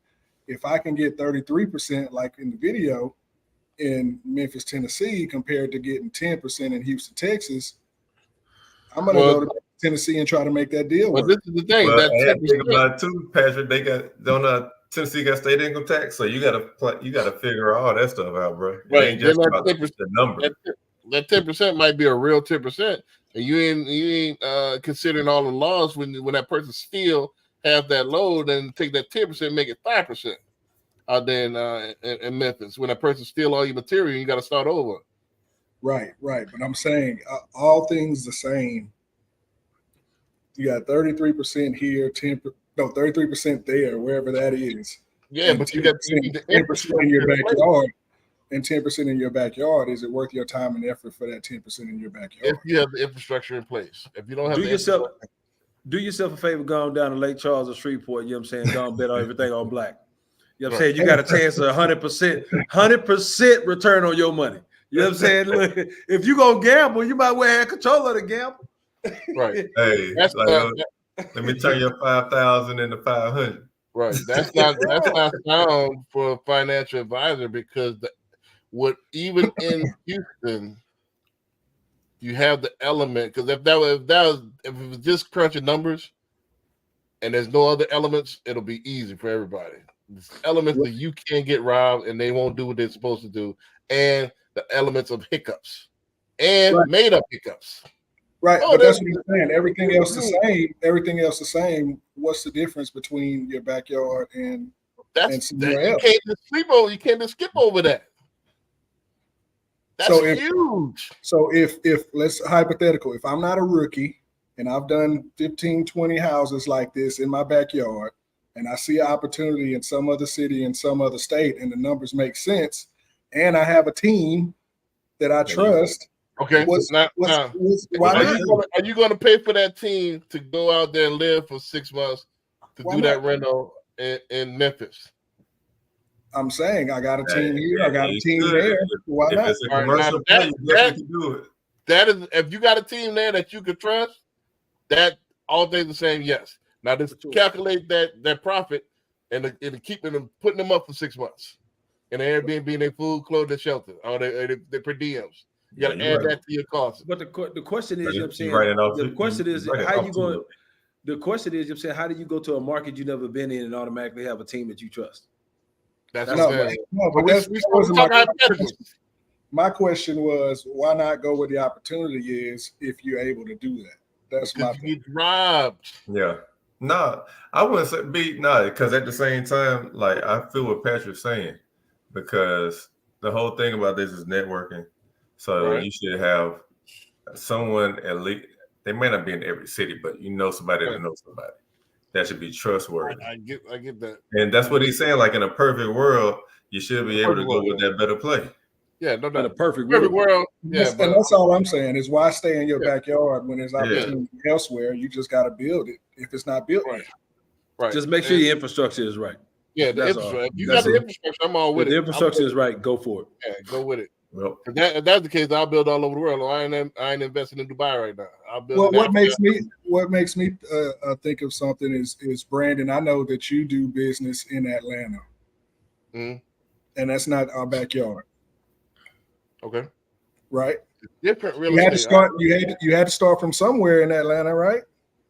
If I can get 33%, like in the video, in Memphis, Tennessee, compared to getting 10% in Houston, Texas, I'm gonna go to Tennessee and try to make that deal work.
But this is the thing.
Think about it too, Patrick. They got Tennessee got state income tax, so you gotta figure all that stuff out, bro. It
Right.
ain't just
Then
about the number.
That 10% might be a real 10%, and you ain't considering all the laws when that person still have that load and take that 10%, make it 5% out there in Memphis. When that person steal all your material, you got to start over.
Right. But I'm saying all things the same. You got 33% here, 33% there, wherever that is.
Yeah, but you got
10% in your backyard, and 10% in your backyard. Is it worth your time and effort for that 10% in your backyard?
If you have the infrastructure in place. If you don't have
do yourself a favor going down to Lake Charles or Shreveport, you know what I'm saying? Don't bet on everything on black. You know what I'm saying? You got a chance of 100% return on your money. You know what I'm saying? Look, if you go gamble, you might well have control of the gamble.
Right.
Hey, let me turn your 5,000 into 500.
Right. That's not sound for a financial advisor, because even in Houston, you have the element, because if it was just crunching numbers and there's no other elements, it'll be easy for everybody. There's elements that you can't get robbed and they won't do what they're supposed to do, and the elements of hiccups and made up hiccups.
Right, but that's what I'm saying. Everything else the same. Everything else the same. What's the difference between your backyard and somewhere else?
You can't just skip over that. That's huge.
So if let's hypothetical, if I'm not a rookie and I've done 15, 20 houses like this in my backyard, and I see an opportunity in some other city, in some other state, and the numbers make sense, and I have a team that I trust.
Okay. Are you going to pay for that team to go out there and live for 6 months to do that rental in Memphis?
I'm saying I got a team here, I got a team there. Why not?
It's a commercial play, you definitely can do it.
That is, if you got a team there that you could trust, that all things the same. Yes. Now just calculate that profit and keeping them, putting them up for 6 months, and Airbnb, their food, clothing, shelter, or their per diems. You got to add that to your costs.
But the question is, you know what I'm saying? The question is, how do you go to a market you've never been in and automatically have a team that you trust?
That's
my question was, why not go where the opportunity is if you're able to do that? That's my
you get robbed.
Yeah. No, I wouldn't say because at the same time, like I feel what Patrick's saying, because the whole thing about this is networking. So you should have someone, at least they may not be in every city, but somebody that knows somebody. That should be trustworthy.
I get that.
And that's what he's saying. Like in a perfect world, you should be able to go with that better play.
Yeah, no,
in a perfect
world. Yeah,
and that's all I'm saying is why stay in your backyard when there's opportunity elsewhere. You just got to build it. If it's not built,
right.
Just make sure your infrastructure is right.
Yeah, the infrastructure. If you got the infrastructure, I'm all with it.
The infrastructure is right. Go for it.
Yeah, go with it.
Well,
if that's the case, I'll build all over the world. I ain't investing in Dubai right now. I'll build.
Well, what makes me think of something is Brandon. I know that you do business in Atlanta, and that's not our backyard.
Okay.
Right.
It's different. Real
you had to start. You had to start from somewhere in Atlanta, right?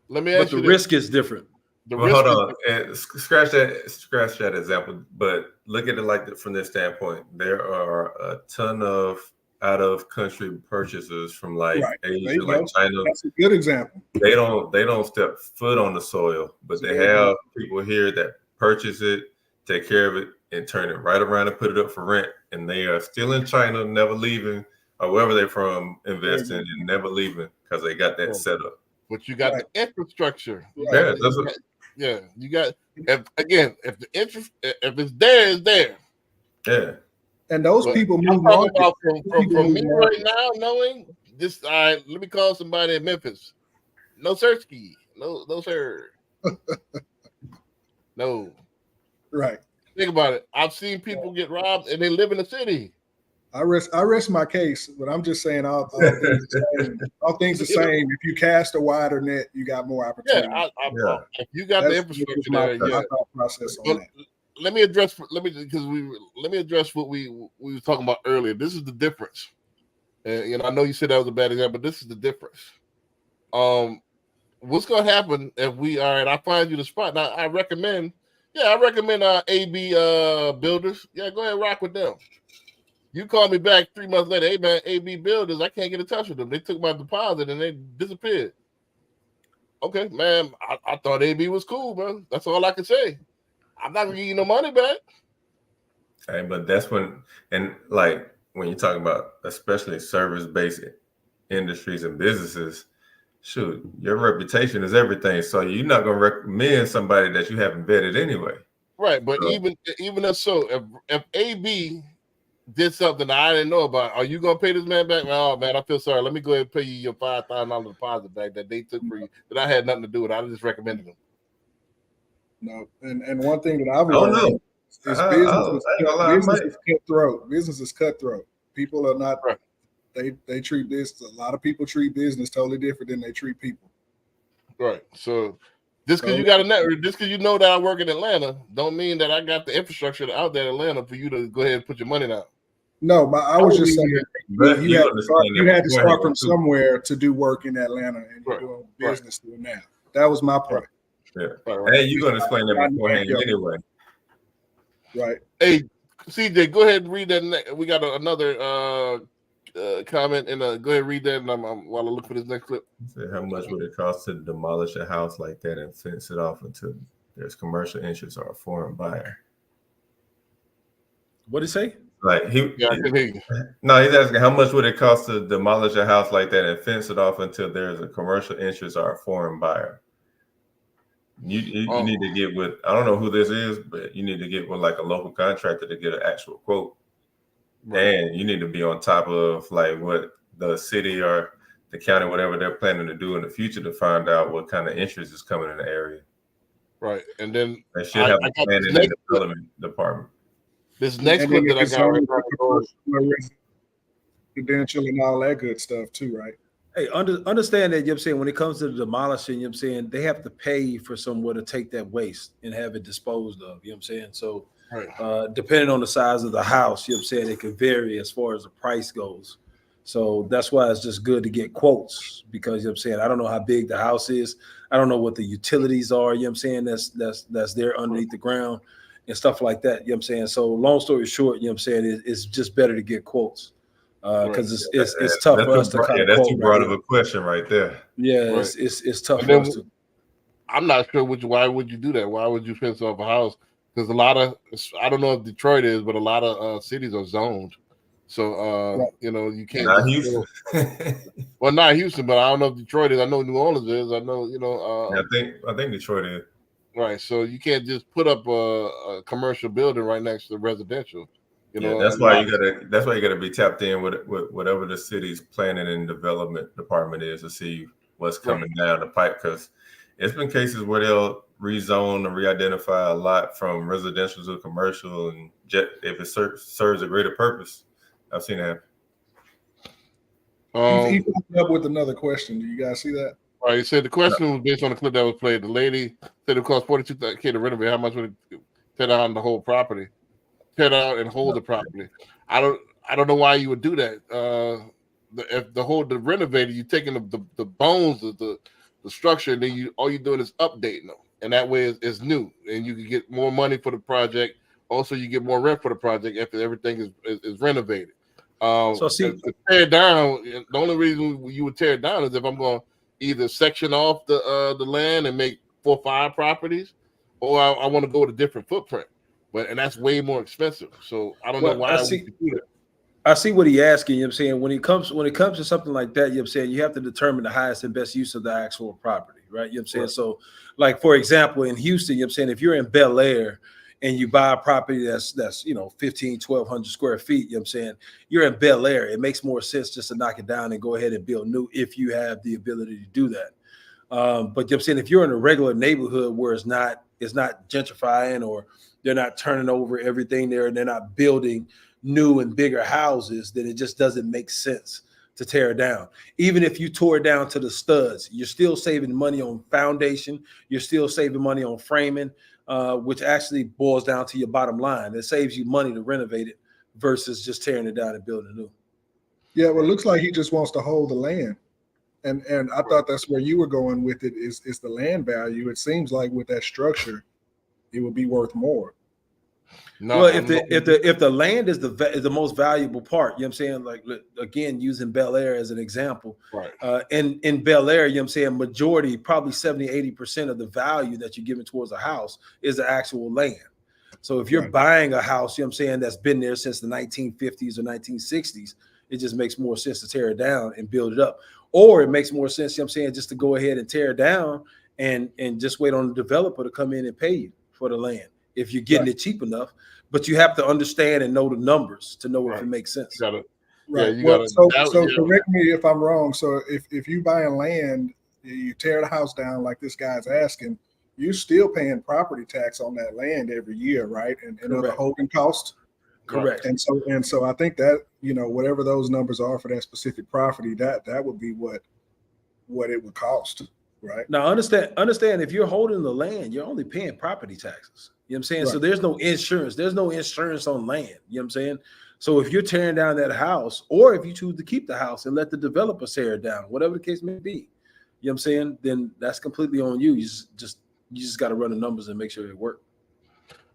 Let me ask
you. But the risk is different.
Hold on. And scratch that example. But look at it from this standpoint. There are a ton of out-of-country purchasers from Asia, like China.
That's a good example.
They don't step foot on the soil, but they have people here that purchase it, take care of it, and turn it right around and put it up for rent. And they are still in China, never leaving, or wherever they're from, investing and never leaving because they got that set up.
But you got
Right.
the infrastructure.
Yeah, that's what,
You got if the interest if it's there, it's there.
yeah.
And those
But
people
I'm
move
talking
markets.
about
People
from me
move
right
markets.
now, knowing this. Let me call somebody in Memphis. No sirski. No sir. No.
Right.
Think about it. I've seen people get robbed and they live in the city.
I rest my case, but I'm just saying all things the same. All things the same. If you cast a wider net, you got more
Yeah,
opportunity.
if you got the
That's
infrastructure
my
there, yeah.
thought process on
But
that.
let me address what we were talking about earlier. This is the difference. And I know you said that was a bad example, but this is the difference. What's gonna happen if we are and I find you the spot? Now I recommend AB builders. Yeah, go ahead and rock with them. You call me back 3 months later, hey man, AB builders, I can't get in touch with them. They took my deposit and they disappeared. Okay, man, I thought AB was cool, bro. That's all I can say. I'm not gonna give you no money back.
Hey, but that's when, and like when you talk about especially service-based industries and businesses, shoot, your reputation is everything. So you're not gonna recommend somebody that you haven't vetted anyway.
Right, but
So-
even if so, if AB did something that I didn't know about, are you gonna pay this man back? Oh man, I feel sorry. Let me go ahead and pay you your $5,000 deposit back that they took for you that I had nothing to do with. I just recommended them.
No, and one thing that I've
I don't
learned
know.
is
I ain't gonna lie, I
business
might.
is cutthroat. Business is cutthroat. People are not.
Right.
They treat this. A lot of people treat business totally different than they treat people.
Right. So just because
So-
you got a network, just because you know that I work in Atlanta, don't mean that I got the infrastructure out there in Atlanta for you to go ahead and put your money down.
No, I was just saying
But
you had to
beforehand,
start from
too.
somewhere to do work in Atlanta, and you're
Right.
doing business doing that. That was my point.
Yeah.
Right.
Hey, you're gonna explain that beforehand anyway.
Right.
Hey, CJ, go ahead and read that. We got another comment, and go ahead and read that. And while I look for this next clip.
So how much would it cost to demolish a house like that and fence it off until there's commercial interest or a foreign buyer?
What did he say?
Like
Yeah, I can hear you.
no, he's asking how much would it cost to demolish a house like that and fence it off until there's a commercial interest or a foreign buyer. You need to get with, I don't know who this is, but you need to get with like a local contractor to get an actual quote.
Right.
And you need to be on top of like what the city or the county, whatever they're planning to do in the future to find out what kind of interest is coming in the area.
Right. And then
They should have
I
a
got
planning
this
and
next clip.
development department.
This next
And
clip
then
that I
it's
got right
only
now.
residential and all that good stuff too, right?
Hey, understand that, you know what I'm saying, when it comes to the demolishing, you know what I'm saying, they have to pay for somewhere to take that waste and have it disposed of, you know what I'm saying? So
Right.
depending on the size of the house, you know what I'm saying, it could vary as far as the price goes. So that's why it's just good to get quotes because, you know what I'm saying, I don't know how big the house is. I don't know what the utilities are, you know what I'm saying, that's there underneath the ground and stuff like that, you know what I'm saying? So long story short, you know what I'm saying, it's just better to get quotes. Because it's tough for us to kind of
that's
quote
too broad
right
of
now.
a question right there.
Yeah,
Right.
it's tough
And
for
then
us to.
I'm not sure why would you do that? Why would you fence off a house? Because a lot of, I don't know if Detroit is, but a lot of cities are zoned. So you can't.
Not
just
Houston.
well, not Houston, but I don't know if Detroit is. I know New Orleans is. I know
I think Detroit is.
Right. So you can't just put up a commercial building right next to residential.
That's why you gotta be tapped in with whatever the city's planning and development department is to see what's coming down the pipe. Because it's been cases where they'll rezone and re-identify a lot from residential to commercial, and if it serves a greater purpose. I've seen that.
He followed up with another question. Do you guys see that?
Right. He said the question was based on the clip that was played. The lady said it cost $42,000 to renovate. How much would it tear down the whole property? Tear down and hold the property. I don't know why you would do that. If the renovator, you're taking the bones of the structure, and then all you're doing is updating them, and that way it's new, and you can get more money for the project. Also, you get more rent for the project after everything is renovated. To tear down, the only reason you would tear it down is if I'm going to either section off the land and make 4 or 5 properties, or I want to go with a different footprint, and that's way more expensive. So I don't know why we could do that.
I see what he's asking. You know what I'm saying? When it comes to something like that, you know what I'm saying, you have to determine the highest and best use of the actual property, right? You know what I'm saying? Right. So, like for example, in Houston, you know what I'm saying, if you're in Bel Air and you buy a property that's 1,500-1,200 square feet, you know what I'm saying, you're in Bel Air, it makes more sense just to knock it down and go ahead and build new if you have the ability to do that. But you know what I'm saying, if you're in a regular neighborhood where it's not gentrifying, or they're not turning over everything there and they're not building new and bigger houses, then it just doesn't make sense to tear it down. Even if you tore it down to the studs, you're still saving money on foundation. You're still saving money on framing, which actually boils down to your bottom line. It saves you money to renovate it versus just tearing it down and building new.
Yeah, well, it looks like he just wants to hold the land. And I thought that's where you were going with it, is the land value. It seems like with that structure, it would be worth more.
No,
well, if the land is the most valuable part, you know what I'm saying? Like, again, using Bel Air as an example,
right?
In Bel Air, you know what I'm saying, majority, probably 70-80% of the value that you're giving towards a house is the actual land. So if you're buying a house, you know what I'm saying, that's been there since the 1950s or 1960s, it just makes more sense to tear it down and build it up. Or it makes more sense, you know what I'm saying, just to go ahead and tear it down and just wait on the developer to come in and pay you for the land if you're getting it cheap enough. But you have to understand and know the numbers to know if it makes sense.
So correct me if I'm wrong. So if you buy land, you tear the house down like this guy's asking, you're still paying property tax on that land every year, right? And other holding costs.
Correct.
And so I think that, whatever those numbers are for that specific property, that would be what it would cost, right?
Now understand if you're holding the land, you're only paying property taxes. You know what I'm saying? Right. So there's no insurance. There's no insurance on land. You know what I'm saying? So if you're tearing down that house, or if you choose to keep the house and let the developer tear it down, whatever the case may be, you know what I'm saying? Then that's completely on you. You just got to run the numbers and make sure it works.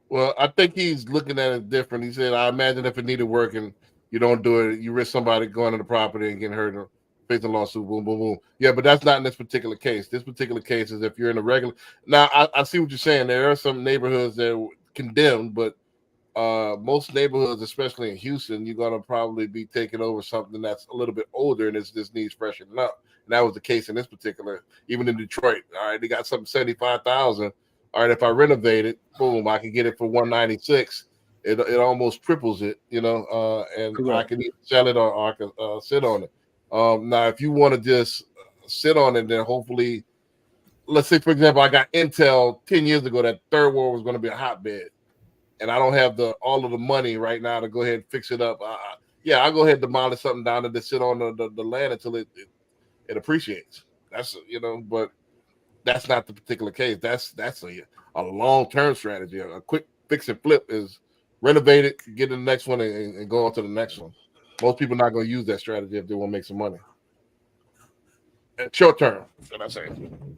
Well, I think he's looking at it different. He said, I imagine if it needed work and you don't do it, you risk somebody going to the property and getting hurt or facing a lawsuit, boom, boom, boom. Yeah, but that's not in this particular case. This particular case is if you're in a regular. Now, I see what you're saying. There are some neighborhoods that are condemned, but most neighborhoods, especially in Houston, you're going to probably be taking over something that's a little bit older and it just needs freshening up. And that was the case in this particular, even in Detroit. All right, they got something $75,000. All right, if I renovate it, boom, I can get it for $196. It almost triples it, and correct. I can either sell it or I can sit on it. Now, if you want to just sit on it, then hopefully, let's say, for example, I got intel 10 years ago that third world was going to be a hotbed, and I don't have all of the money right now to go ahead and fix it up. I'll go ahead and demolish something down and just sit on the land until it appreciates. That's but that's not the particular case. That's a long-term strategy. A quick fix and flip is renovate it, get to the next one, and go on to the next one. Most people are not going to use that strategy if they want to make some money. And short term, what I'm saying.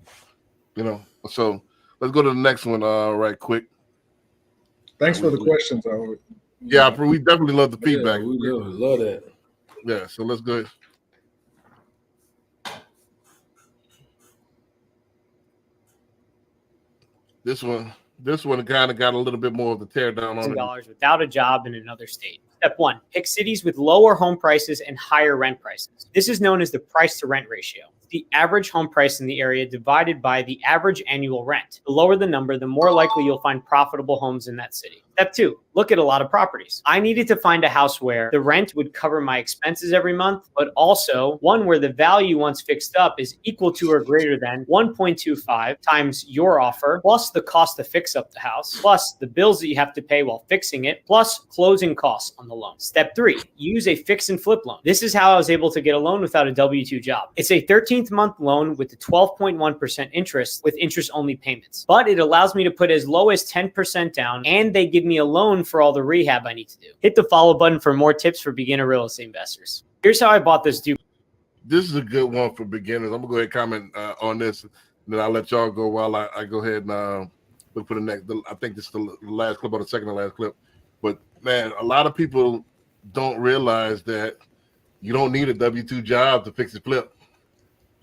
So let's go to the next one right quick.
Thanks for the questions.
Yeah, we definitely love the feedback.
We love that.
Yeah, so let's go ahead. This one kind of got a little bit more of the tear down on
it. Without a job in another state. Step 1, pick cities with lower home prices and higher rent prices. This is known as the price to rent ratio. The average home price in the area divided by the average annual rent. The lower the number, the more likely you'll find profitable homes in that city. Step 2, look at a lot of properties. I needed to find a house where the rent would cover my expenses every month, but also one where the value once fixed up is equal to or greater than 1.25 times your offer, plus the cost to fix up the house, plus the bills that you have to pay while fixing it, plus closing costs on the loan. Step 3, use a fix and flip loan. This is how I was able to get a loan without a W-2 job. It's a 13th month loan with a 12.1% interest with interest-only payments, but it allows me to put as low as 10% down, and they give me a loan for all the rehab I need to do. Hit the follow button for more tips for beginner real estate investors. Here's how I bought this duplex.
This is a good one for beginners. I'm gonna go ahead and comment on this, and then I'll let y'all go while I go ahead and look for the next. I think this is the last clip or the second to last clip. But man, a lot of people don't realize that you don't need a W-2 job to fix and flip.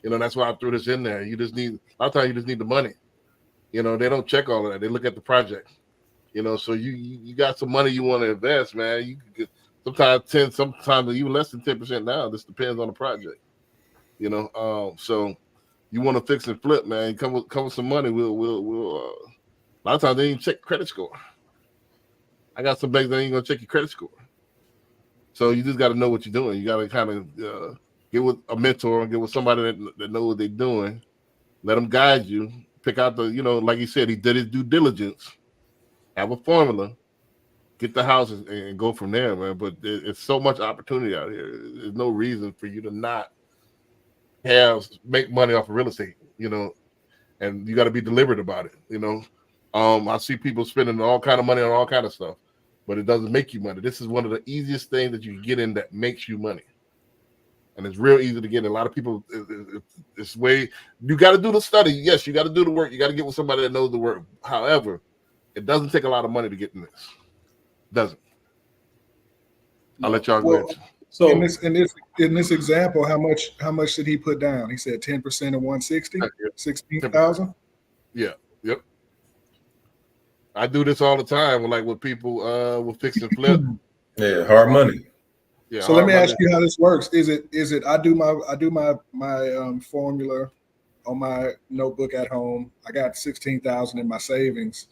That's why I threw this in there. You just need, a lot of times you just need the money. You know, they don't check all of that. They look at the project. You know, so you got some money you want to invest, man. You could get sometimes 10, sometimes even less than 10% now. This depends on the project. You know, so you want to fix and flip, man. Come with some money. We'll a lot of times they ain't check credit score. I got some banks that ain't gonna check your credit score. So you just got to know what you're doing. You got to kind of get with a mentor and get with somebody that knows what they're doing. Let them guide you. Pick out the, you know, like he said, he did his due diligence. Have a formula. Get the houses and go from there, man. But it's so much opportunity out here. There's no reason for you to not make money off of real estate, you know. And you got to be deliberate about it, you know. I see people spending all kind of money on all kind of stuff, but it doesn't make you money. This is one of the easiest things that you can get in that makes you money. And it's real easy to get in. A lot of people, it's way, you got to do the study. Yes, you got to do the work. You got to get with somebody that knows the work. However, it doesn't take a lot of money to get in this. It doesn't. I'll let y'all go ahead.
So in this example, how much did he put down? He said 10% of 160, 16,000.
Yeah. Yep. I do this all the time with people with fix and flip.
Yeah, hard money.
Yeah.
So let me ask you how this works. Is it I do my formula on my notebook at home. I got 16,000 in my savings,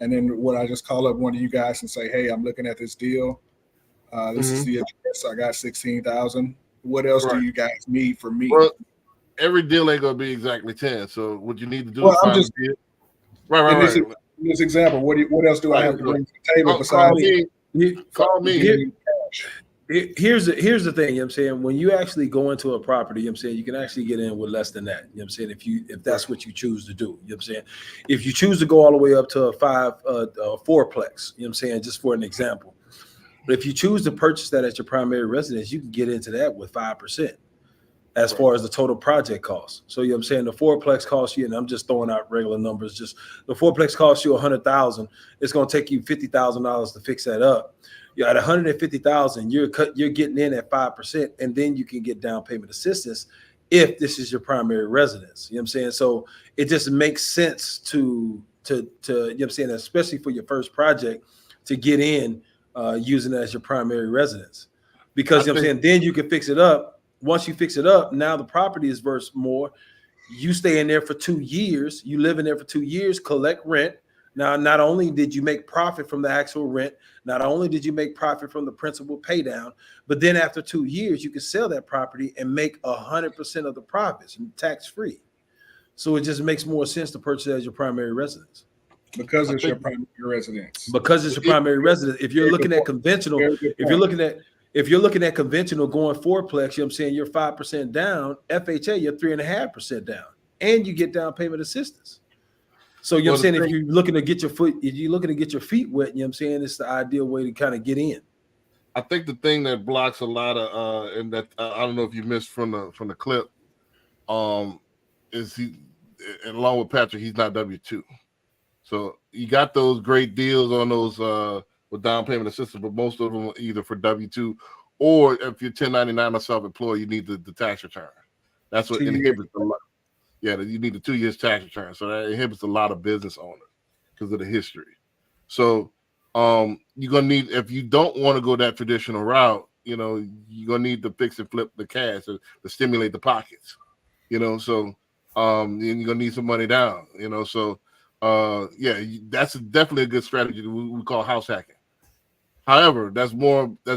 and then what, I just call up one of you guys and say, hey, I'm looking at this deal. This is the address. I got 16,000. What else do you guys need from me?
Well, every deal ain't gonna be exactly 10. So what you need to do
Well,
is
I'm
find
just
a deal. Right.
In this example, what else do I have to bring to the table besides
call me?
Here's the thing, you know what I'm saying? When you actually go into a property, you know what I'm saying, you can actually get in with less than that. You know what I'm saying? If that's what you choose to do, you know what I'm saying? If you choose to go all the way up to a fourplex, you know what I'm saying, just for an example. But if you choose to purchase that as your primary residence, you can get into that with 5% as far as the total project cost. So, you know what I'm saying, the fourplex costs you, and I'm just throwing out regular numbers, just the fourplex costs you $100,000. It's going to take you $50,000 to fix that up. You're at $150,000, you're getting in at 5%, and then you can get down payment assistance if this is your primary residence. You know what I'm saying? So it just makes sense to you know what I'm saying, especially for your first project, to get in using it as your primary residence. Because you know what I'm saying, then you can fix it up. Once you fix it up, now the property is worth more. You stay in there for 2 years. You live in there for 2 years, collect rent. Now, not only did you make profit from the actual rent, not only did you make profit from the principal pay down, but then after 2 years, you can sell that property and make 100% of the profits tax free. So it just makes more sense to purchase it as your primary residence.
Because it's your primary residence.
Because it's your primary residence. If you're looking at conventional, if you're looking at conventional going fourplex, you know what I'm saying, you're 5% down. FHA, you're 3.5% down, and you get down payment assistance. So you know what I'm saying, if you're looking to get your feet wet, you know what I'm saying, it's the ideal way to kind of get in.
I think the thing that blocks a lot of and that I don't know if you missed from the clip, is he, and along with Patrick, he's not W-2. So you got those great deals on those with down payment assistance, but most of them are either for W-2 or if you're 1099 or self-employed, you need the tax return. That's what inhibits a lot. Yeah, you need the 2 years tax return. So that inhibits a lot of business owners because of the history. So you're gonna need, if you don't want to go that traditional route, you know, you're gonna need to fix and flip the cash to stimulate the pockets. You know, so and you're gonna need some money down, you know. So yeah, that's definitely a good strategy we call house hacking. However, that's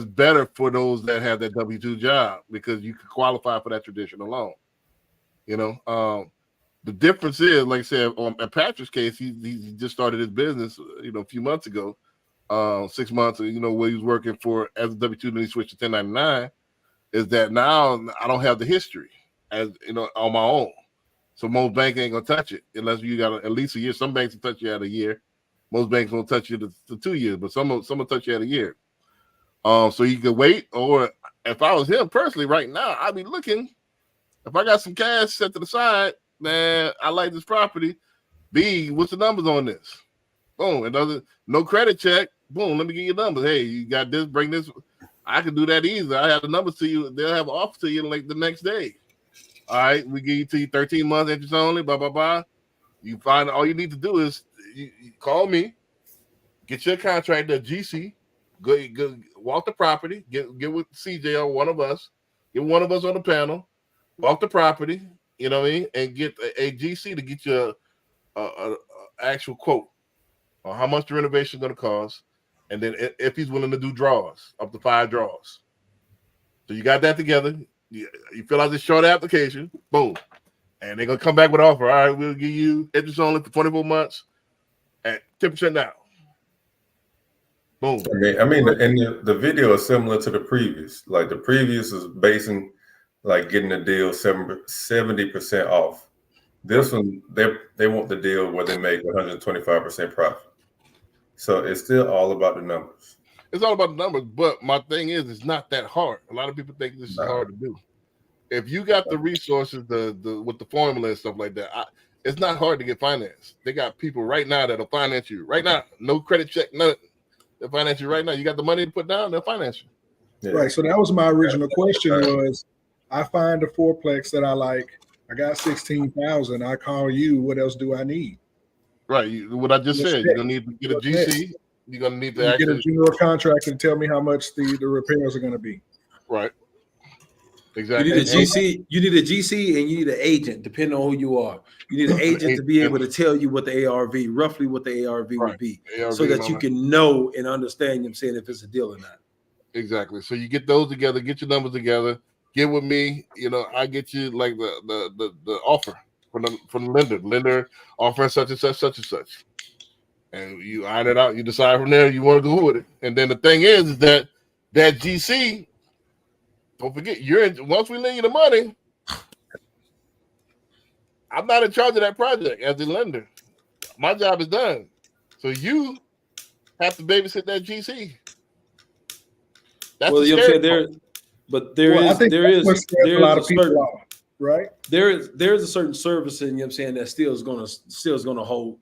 better for those that have that W-2 job because you can qualify for that traditional loan. You know, the difference is, like I said, in Patrick's case, he just started his business, you know, a few months ago, 6 months, you know, where he was working for as a W-2, then he switched to 1099. Is that now I don't have the history as you know on my own, so most banks ain't gonna touch it unless you got at least a year. Some banks will touch you at a year. Most banks won't touch you to 2 years, but some will touch you at a year. So you could wait, or if I was him personally, right now I'd be looking. If I got some cash set to the side, man, I like this property. B, what's the numbers on this? Boom, it doesn't, no credit check. Boom, let me get your numbers. Hey, you got this, bring this. I can do that easy. I have the numbers to you. They'll have an offer to you like the next day. All right, we give you 13 months interest only, blah, blah, blah. You find all you need to do is you call me, get your contract at GC, go walk the property, get with CJ or one of us, get one of us on the panel, walk the property, you know what I mean, and get a GC to get you a actual quote on how much the renovation is going to cost, and then if he's willing to do draws, up to 5 draws. So you got that together. You fill out this short application, boom, and they're going to come back with an offer. All right, we'll give you interest only for 24 months at 10% down. Boom.
I mean, and the video is similar to the previous. Like the previous is basing, like getting the deal 70% off. This one, they want the deal where they make 125% profit. So it's still all about the numbers.
It's all about the numbers, but my thing is, it's not that hard. A lot of people think this is hard to do. If you got the resources, the with the formula and stuff like that, it's not hard to get financed. They got people right now that'll finance you right now. No credit check, nothing. They'll finance you right now. You got the money to put down, they'll finance you.
Right. So that was my original question was, I find a fourplex that I like. I got 16,000. I call you. What else do I need?
Right. What I just said. You're gonna need to get a GC. You're gonna need to
get a general contractor and tell me how much the repairs are gonna be.
Right. Exactly.
You need a GC. You need a GC, and you need an agent, depending on who you are. You need an agent to be able to tell you what the ARV, roughly what the ARV would be, so that you can know and understand. You know, saying if it's a deal or not.
Exactly. So you get those together, get your numbers together, get with me. You know, I get you like the offer from the lender. Lender offering such and such, such and such, and you iron it out. You decide from there you want to go with it. And then the thing is that GC. Don't forget, once we lend you the money, I'm not in charge of that project as the lender. My job is done. So you have to babysit that GC. That's
well, you know what I'm saying? There is a lot of people, right? There's a certain service, and you know what I'm saying, that still is gonna hold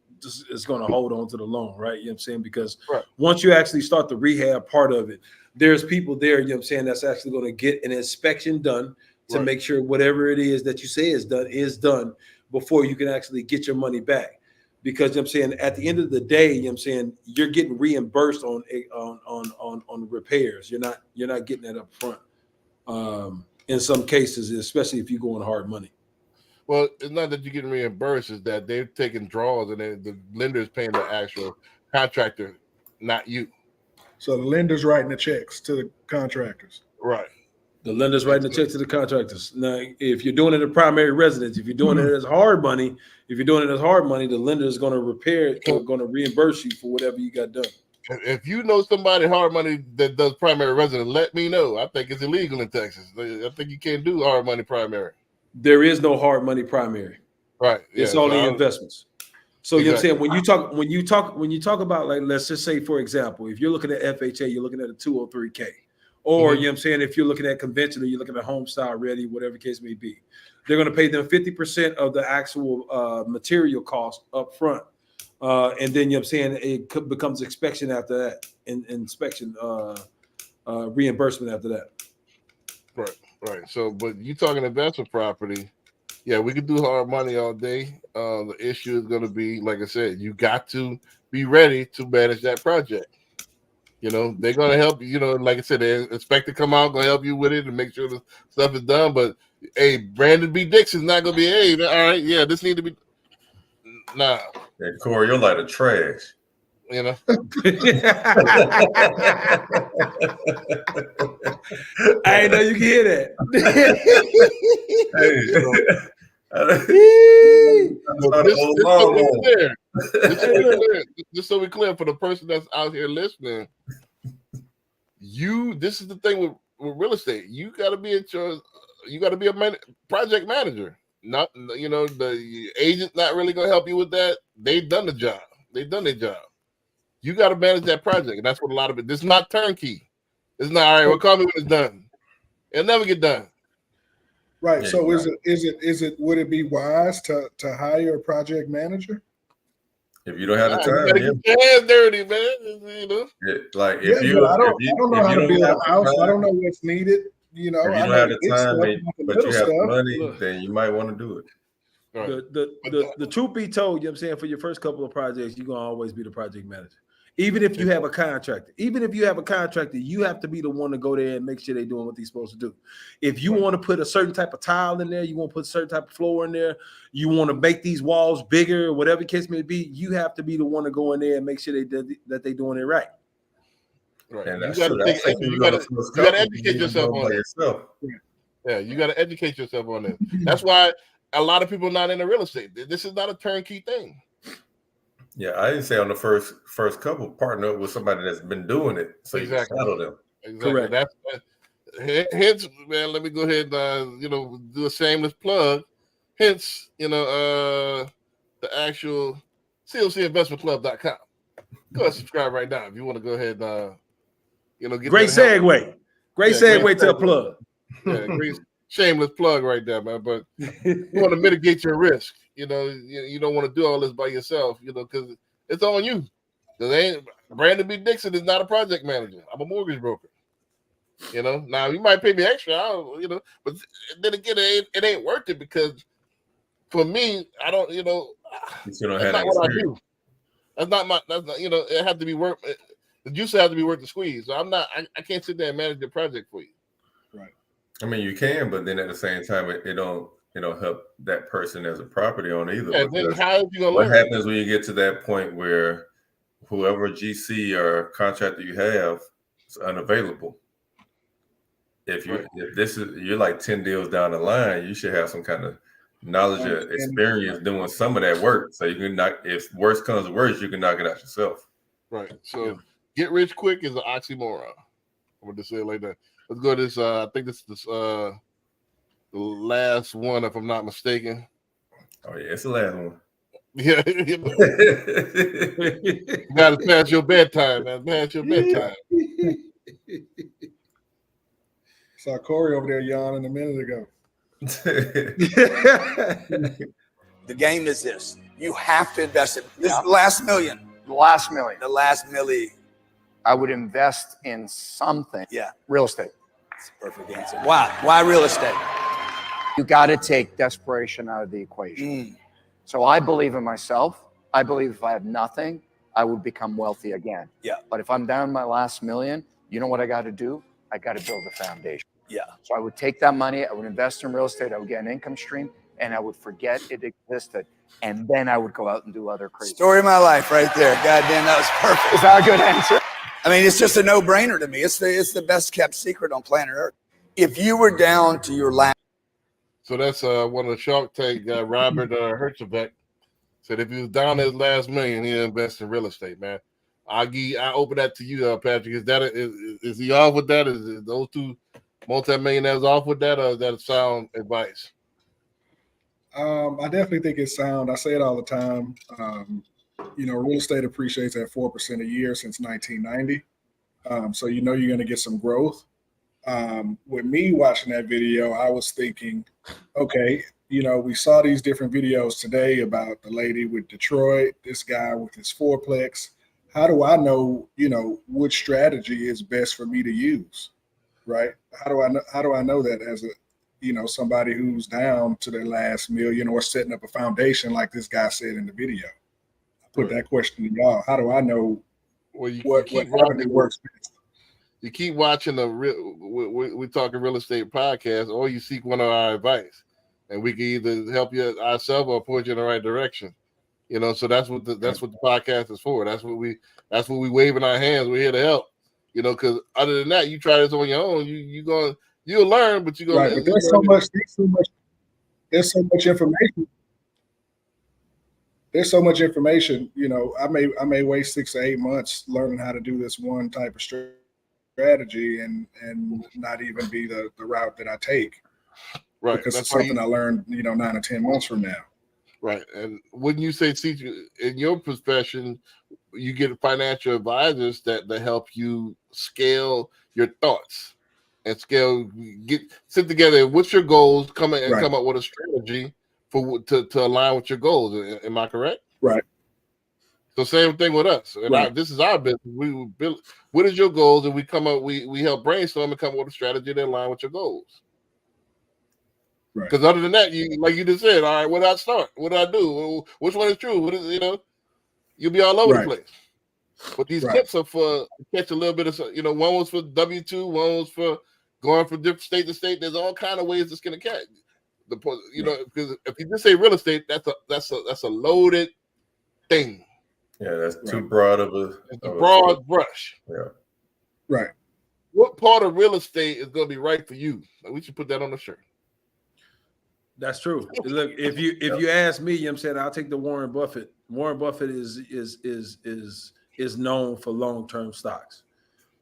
on to the loan, right? You know what I'm saying? Because once you actually start the rehab part of it, there's people there, you know what I'm saying, that's actually going to get an inspection done to make sure whatever it is that you say is done before you can actually get your money back. Because you know what I'm saying, at the end of the day, you know what I'm saying, you're getting reimbursed on repairs. You're not getting that up front. In some cases, especially if you go on hard money.
Well, it's not that you're getting reimbursed, it's that they're taking draws and the lender is paying the actual contractor, not you.
So the lender's writing the checks to the contractors.
Right.
The lender's writing the checks to the contractors. Now, if you're doing it in primary residence, if you're doing it as hard money, the lender is going to going to reimburse you for whatever you got done.
If you know somebody hard money that does primary residence, let me know. I think it's illegal in Texas. I think you can't do hard money primary.
There is no hard money primary.
Right.
It's only investments. So you know what I'm saying, when you talk about, like, let's just say, for example, if you're looking at FHA, you're looking at a 203K, or you know what I'm saying, if you're looking at conventional, you're looking at home style ready, whatever the case may be, they're going to pay them 50% of the actual material cost up front, and then you know what I'm saying, it becomes inspection after that, and inspection reimbursement after that.
Right. So, but you talking investment property. Yeah, we could do hard money all day. The issue is going to be, like I said, you got to be ready to manage that project. You know, they're going to help you. You know, like I said, they expect to come out, going to help you with it and make sure the stuff is done. But, hey, Brandon B. Dixon's not going to be, hey, all right, yeah, this need to be. Nah.
Hey, Corey, you're like a trash.
You know?
I didn't know you could hear that.
Just so we're clear for the person that's out here listening, this is the thing with real estate. You got to be in charge. You got to be a project manager. Not, you know, the agent's not really going to help you with that. They've done the job. They've done their job. You got to manage that project, and that's what a lot of it. This is not turnkey. It's not all right. Well, call me when it's done. It'll never get done.
Right. So would it be wise to hire a project manager?
If you don't have the time,
you get your hands dirty, man. You know,
I don't know how to build a house. I don't know what's needed. You know,
if you don't have the time, but you have the money, then you might want to do it.
Right.
The truth be told, you know what I'm saying, for your first couple of projects, you're gonna always be the project manager. Even if you have a contractor, you have to be the one to go there and make sure they're doing what they're supposed to do. If you want to put a certain type of tile in there, you want to put a certain type of floor in there, you want to make these walls bigger, whatever the case may be, you have to be the one to go in there and make sure that they're doing it right.
Right.
And
You
that's
got
true.
to
That's
think.
true.
You
You're
got
gonna feel
to
comfortable
educate yourself
doing it
on
by
it.
yourself.
Yeah, you got to educate yourself on this. That's why a lot of people are not into real estate. This is not a turnkey thing.
Yeah, I didn't say on the first couple partner up with somebody that's been doing it, so
Exactly.
you can shadow them.
Exactly.
Correct.
Hence, man. Let me go ahead and do a shameless plug. Hence, the actual COCinvestmentclub.com. Go ahead and subscribe right now if you want to go ahead and get
Great
that help.
segue. Great
Yeah,
segue
great
to a
segue.
plug.
Yeah, great shameless plug right there, man. But you want to mitigate your risk. You don't want to do all this by yourself, because it's on you. Because Brandon B. Dixon is not a project manager. I'm a mortgage broker. Now you might pay me extra, but then again, it ain't worth it because for me, I don't,
You don't
that's
have
not
that
what I
experience.
do. That's not, it have to be worth. The juice have to be worth the squeeze. So I can't sit there and manage the project for you.
I mean, you can, but then at the same time, it don't help that person as a property owner either.
Yeah, then
because
how are you gonna
what
learn?
happens when you get to that point where whoever GC or contractor you have is unavailable? If you're like 10 deals down the line, you should have some kind of knowledge or experience doing some of that work. So you can if worse comes to worse, you can knock it out yourself.
Right. So get rich quick is an oxymoron. I'm gonna just say it like that. Let's go to this. I think this is the last one, if I'm not mistaken.
Oh yeah, it's the last one.
Yeah, you gotta pass your bedtime, man. Pass your bedtime.
Saw Corey over there yawning a minute ago.
The game is this. You have to invest it. This is the last million.
The last million.
The last milli.
I would invest in something.
Yeah.
Real estate.
That's a perfect answer. Why real estate?
You got to take desperation out of the equation. So I believe in myself. I believe if I have nothing, I would become wealthy again.
Yeah.
But if I'm down my last million, you know what I got to do? I got to build a foundation.
Yeah.
So I would take that money, I would invest in real estate, I would get an income stream, and I would forget it existed. And then I would go out and do other crazy.
Story of my life right there. God damn, that was perfect.
Is that a good answer?
I mean, it's just a no-brainer to me. It's the best kept secret on planet Earth. If you were down to your last.
So that's one of the Shark Tank guy, Robert Herjavec, said if he was down his last million, he'd invest in real estate, man. I open that to you, Patrick. Is he off with that? Is those two multimillionaires off with that, or is that sound advice?
I definitely think it's sound. I say it all the time. Real estate appreciates at 4% a year since 1990. So you're going to get some growth. With me watching that video, I was thinking, okay, we saw these different videos today about the lady with Detroit, this guy with his fourplex. How do I know, which strategy is best for me to use, right? How do I know that as somebody who's down to their last million or setting up a foundation like this guy said in the video? I put that question to y'all. How do I know what avenue works best?
You keep watching we talking real estate podcast, or you seek one of our advice, and we can either help you ourselves or point you in the right direction. So that's what the podcast is for. That's what we waving our hands. We're here to help. Because other than that, you try this on your own. You'll learn, but you're gonna.
Right, but there's so much information. There's so much information. I may waste 6 to 8 months learning how to do this one type of strategy and not even be the route that I take.
Right,
because
that's
it's something I learned 9 or 10 months from now.
Right, and wouldn't you say, in your profession, you get financial advisors that help you scale your thoughts and sit together. What's your goals? Come up with a strategy to align with your goals. Am I correct?
Right.
So same thing with us. And this is our business. We will build. What is your goals? And we help brainstorm and come up with a strategy that align with your goals.
Right.
Because other than that, you like you just said, all right, where do I start? What do I do? Which one is true? What is, you'll be all over the place. But these clips are for catch a little bit of, one was for W-2, one was for going from different state to state. There's all kind of ways it's going to catch. Because if you just say real estate, that's a loaded thing.
Yeah, that's too broad of a
broad brush.
Yeah.
Right.
What part of real estate is going to be right for you? Like, we should put that on the shirt.
That's true. Look, if you ask me, I'm saying I'll take the Warren Buffett. Warren Buffett is known for long-term stocks.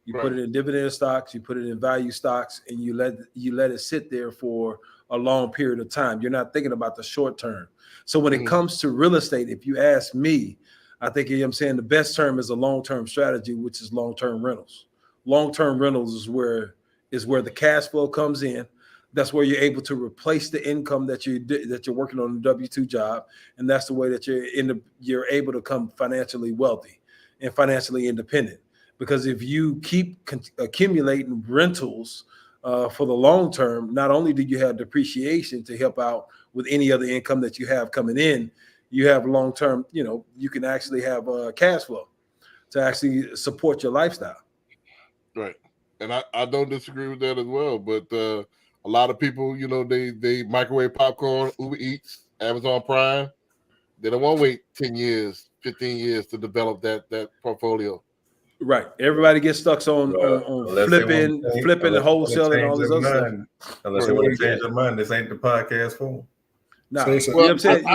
You put it in dividend stocks, you put it in value stocks, and you let it sit there for a long period of time. You're not thinking about the short term. So when it comes to real estate, if you ask me, I think I'm saying the best term is a long-term strategy, which is long-term rentals. Long-term rentals is where the cash flow comes in. That's where you're able to replace the income that you're working on a W-2 job, and that's the way that you're able to become financially wealthy and financially independent. Because if you keep accumulating rentals for the long term, not only do you have depreciation to help out with any other income that you have coming in, you have long term. You can actually have cash flow to actually support your lifestyle.
Right, and I don't disagree with that as well. But a lot of people, they microwave popcorn, Uber Eats, Amazon Prime. They don't want to wait 10 years, 15 years to develop that portfolio.
Right. Everybody gets stuck on flipping and wholesaling and all this other stuff.
Unless they want to change their mind, this ain't the podcast for them.
No, you know what I'm saying?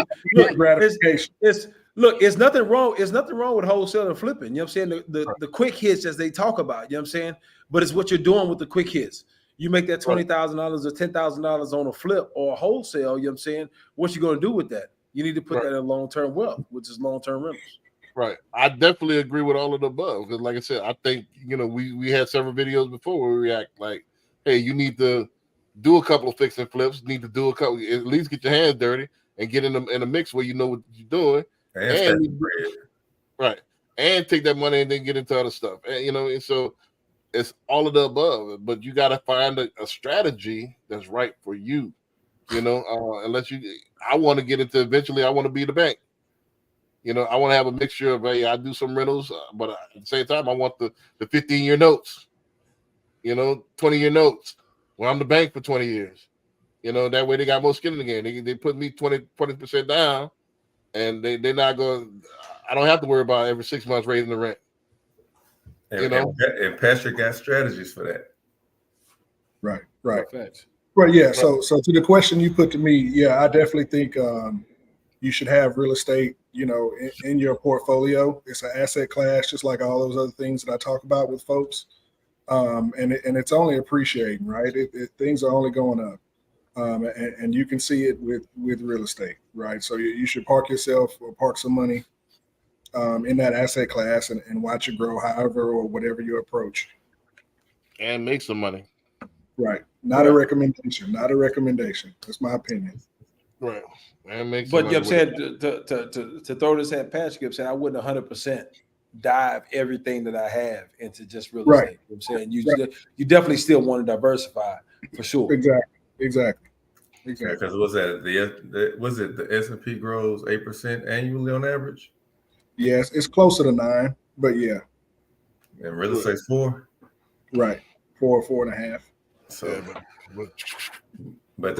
It's nothing wrong. It's nothing wrong with wholesaling and flipping. You know what I'm saying? The quick hits as they talk about, you know what I'm saying? But it's what you're doing with the quick hits. You make that $20,000 or $10,000 on a flip or a wholesale, you know what I'm saying? What you going to do with that? You need to put that in long-term wealth, which is long-term rentals.
Right. I definitely agree with all of the above. Because like I said, I think, we had several videos before where we react like, hey, you need to do a couple of fix and flips, need to do a couple, at least get your hands dirty and get in a mix where you know what you're doing. And take that money and then get into other stuff. And, and so it's all of the above. But you got to find a strategy that's right for you. Unless I want to get into eventually, I want to be the bank. I want to have a mixture of, hey, I do some rentals, but at the same time, I want the 15-year notes, 20-year notes, where I'm the bank for 20 years. That way they got more skin in the game. They put me 20% down, and they're not going, I don't have to worry about every 6 months raising the rent.
And Pastor got strategies for that.
Right.
Perfect.
Well, yeah. So to the question you put to me, yeah, I definitely think you should have real estate, in your portfolio. It's an asset class, just like all those other things that I talk about with folks. And it's only appreciating, right? Things are only going up. And you can see it with real estate, right? So you should park yourself or park some money in that asset class and watch it grow however or whatever your approach.
And make some money.
Right. Not a recommendation. That's my opinion.
Right. And make
But I'm saying to throw this at Patrick, I'm saying I wouldn't 100% dive everything that I have into just real estate. I'm saying you definitely still want to diversify for sure.
Exactly.
Because was the S&P grows 8% annually on average?
Yes, it's closer to 9, but yeah.
And real estate's 4.
Right, 4.5.
So, but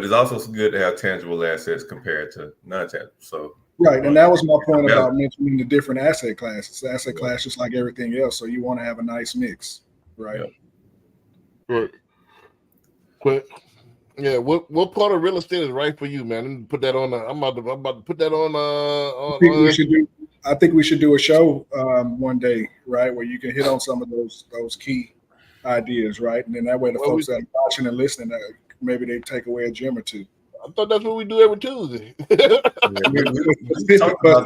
it's also good to have tangible assets compared to non-tangible. So
right, and that was my point about mentioning the different asset classes. Asset class just like everything else, so you want to have a nice mix, right?
Right. But yeah, what part of real estate is right for you, man? Put that on. I'm about to put that on.
I think we should do a show one day, right, where you can hit on some of those key ideas, right, and then that way the folks that are watching and listening, maybe they take away a gem or two.
I thought that's what we do every Tuesday.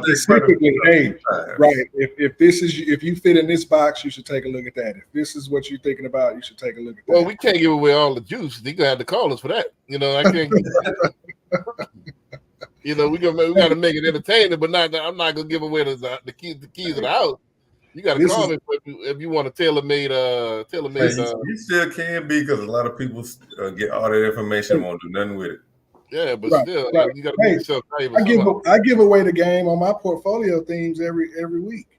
Specifically, hey, right? If you fit in this box, you should take a look at that. If this is what you're thinking about, you should take a look at that.
Well, we can't give away all the juice. They're gonna have to call us for that. I can't. We got to make it entertaining, but I'm not gonna give away the keys of the house. You got to
This
call
is-
me if you want a tailor-made.
Hey, you still can be because a lot of people get all that information and won't do nothing with it.
Yeah, but
Right,
still,
right.
you got to
Hey,
make yourself valuable
I give
somehow.
I give away the game on my portfolio themes every week.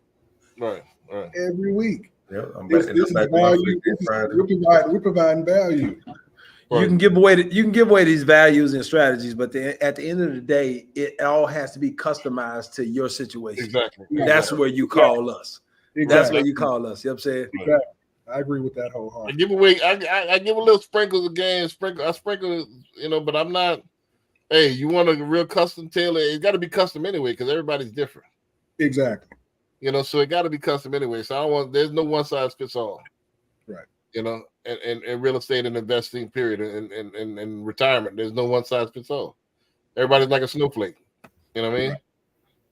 Right.
Every week.
Yep, I'm
This
back
is
to my
value.
Flick Friday.
We're providing value.
You can give away these values and strategies, but at the end of the day, it all has to be customized to your situation.
Exactly.
That's where you call us. That's
Exactly.
where you call us. You know what I'm saying?
Exactly. I agree with that
I
wholeheartedly.
give away. I give a little sprinkles of game. I sprinkle, but I'm not. Hey, you want a real custom tailor? It got to be custom anyway because everybody's different.
Exactly.
So it got to be custom anyway. So I don't want. There's no one size fits all.
Right.
And real estate and investing, period, and retirement. There's no one size fits all. Everybody's like a snowflake. You know what I mean?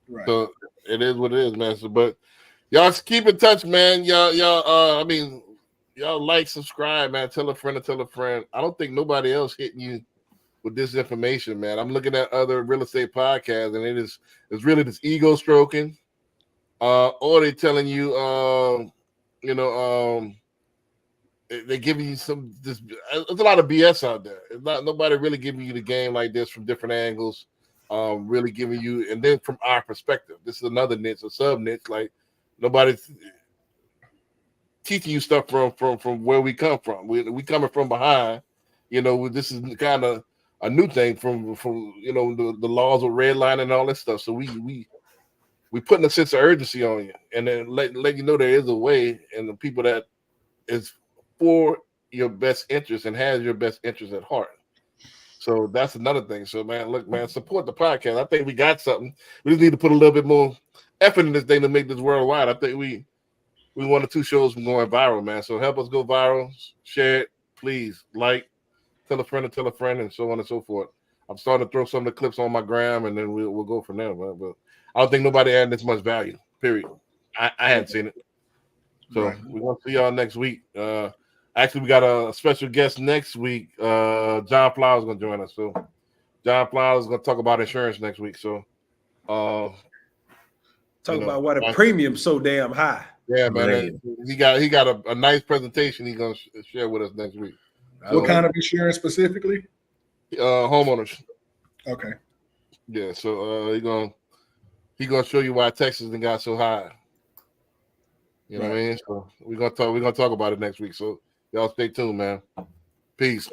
Right.
So it is what it is, man. So, but y'all keep in touch, man. Y'all like, subscribe, man. Tell a friend to tell a friend. I don't think nobody else hitting you with this information, man. I'm looking at other real estate podcasts, and it's really this ego stroking, or they telling you, they're giving you there's a lot of BS out there. It's not nobody really giving you the game like this from different angles, really giving you, and then from our perspective. This is another niche, a sub niche. Like nobody's teaching you stuff from where we come from. We coming from behind. This is kind of a new thing from the laws of redlining and all that stuff. So we putting a sense of urgency on you, and then let you know there is a way, and the people that is for your best interest and has your best interest at heart. So that's another thing. So man, look, man, support the podcast. I think we got something. We just need to put a little bit more effort in this thing to make this worldwide. I think we 1 or 2 shows from going viral, man. So help us go viral. Share it, please. Like, tell a friend, and so on and so forth. I'm starting to throw some of the clips on my gram, and then we'll go from there. But I don't think nobody adding this much value. Period. I hadn't seen it. So we're gonna see y'all next week. Actually, we got a special guest next week. John Flowers is gonna join us. So John Flowers is gonna talk about insurance next week. So
talk about why the premium's so damn high.
Yeah, man. He got a nice presentation he's gonna share with us next week.
What kind of insurance specifically?
Homeowners.
Okay.
Yeah, so he gonna show you why Texas got so high. You know what I mean? So we're gonna talk about it next week. So y'all stay tuned, man. Peace.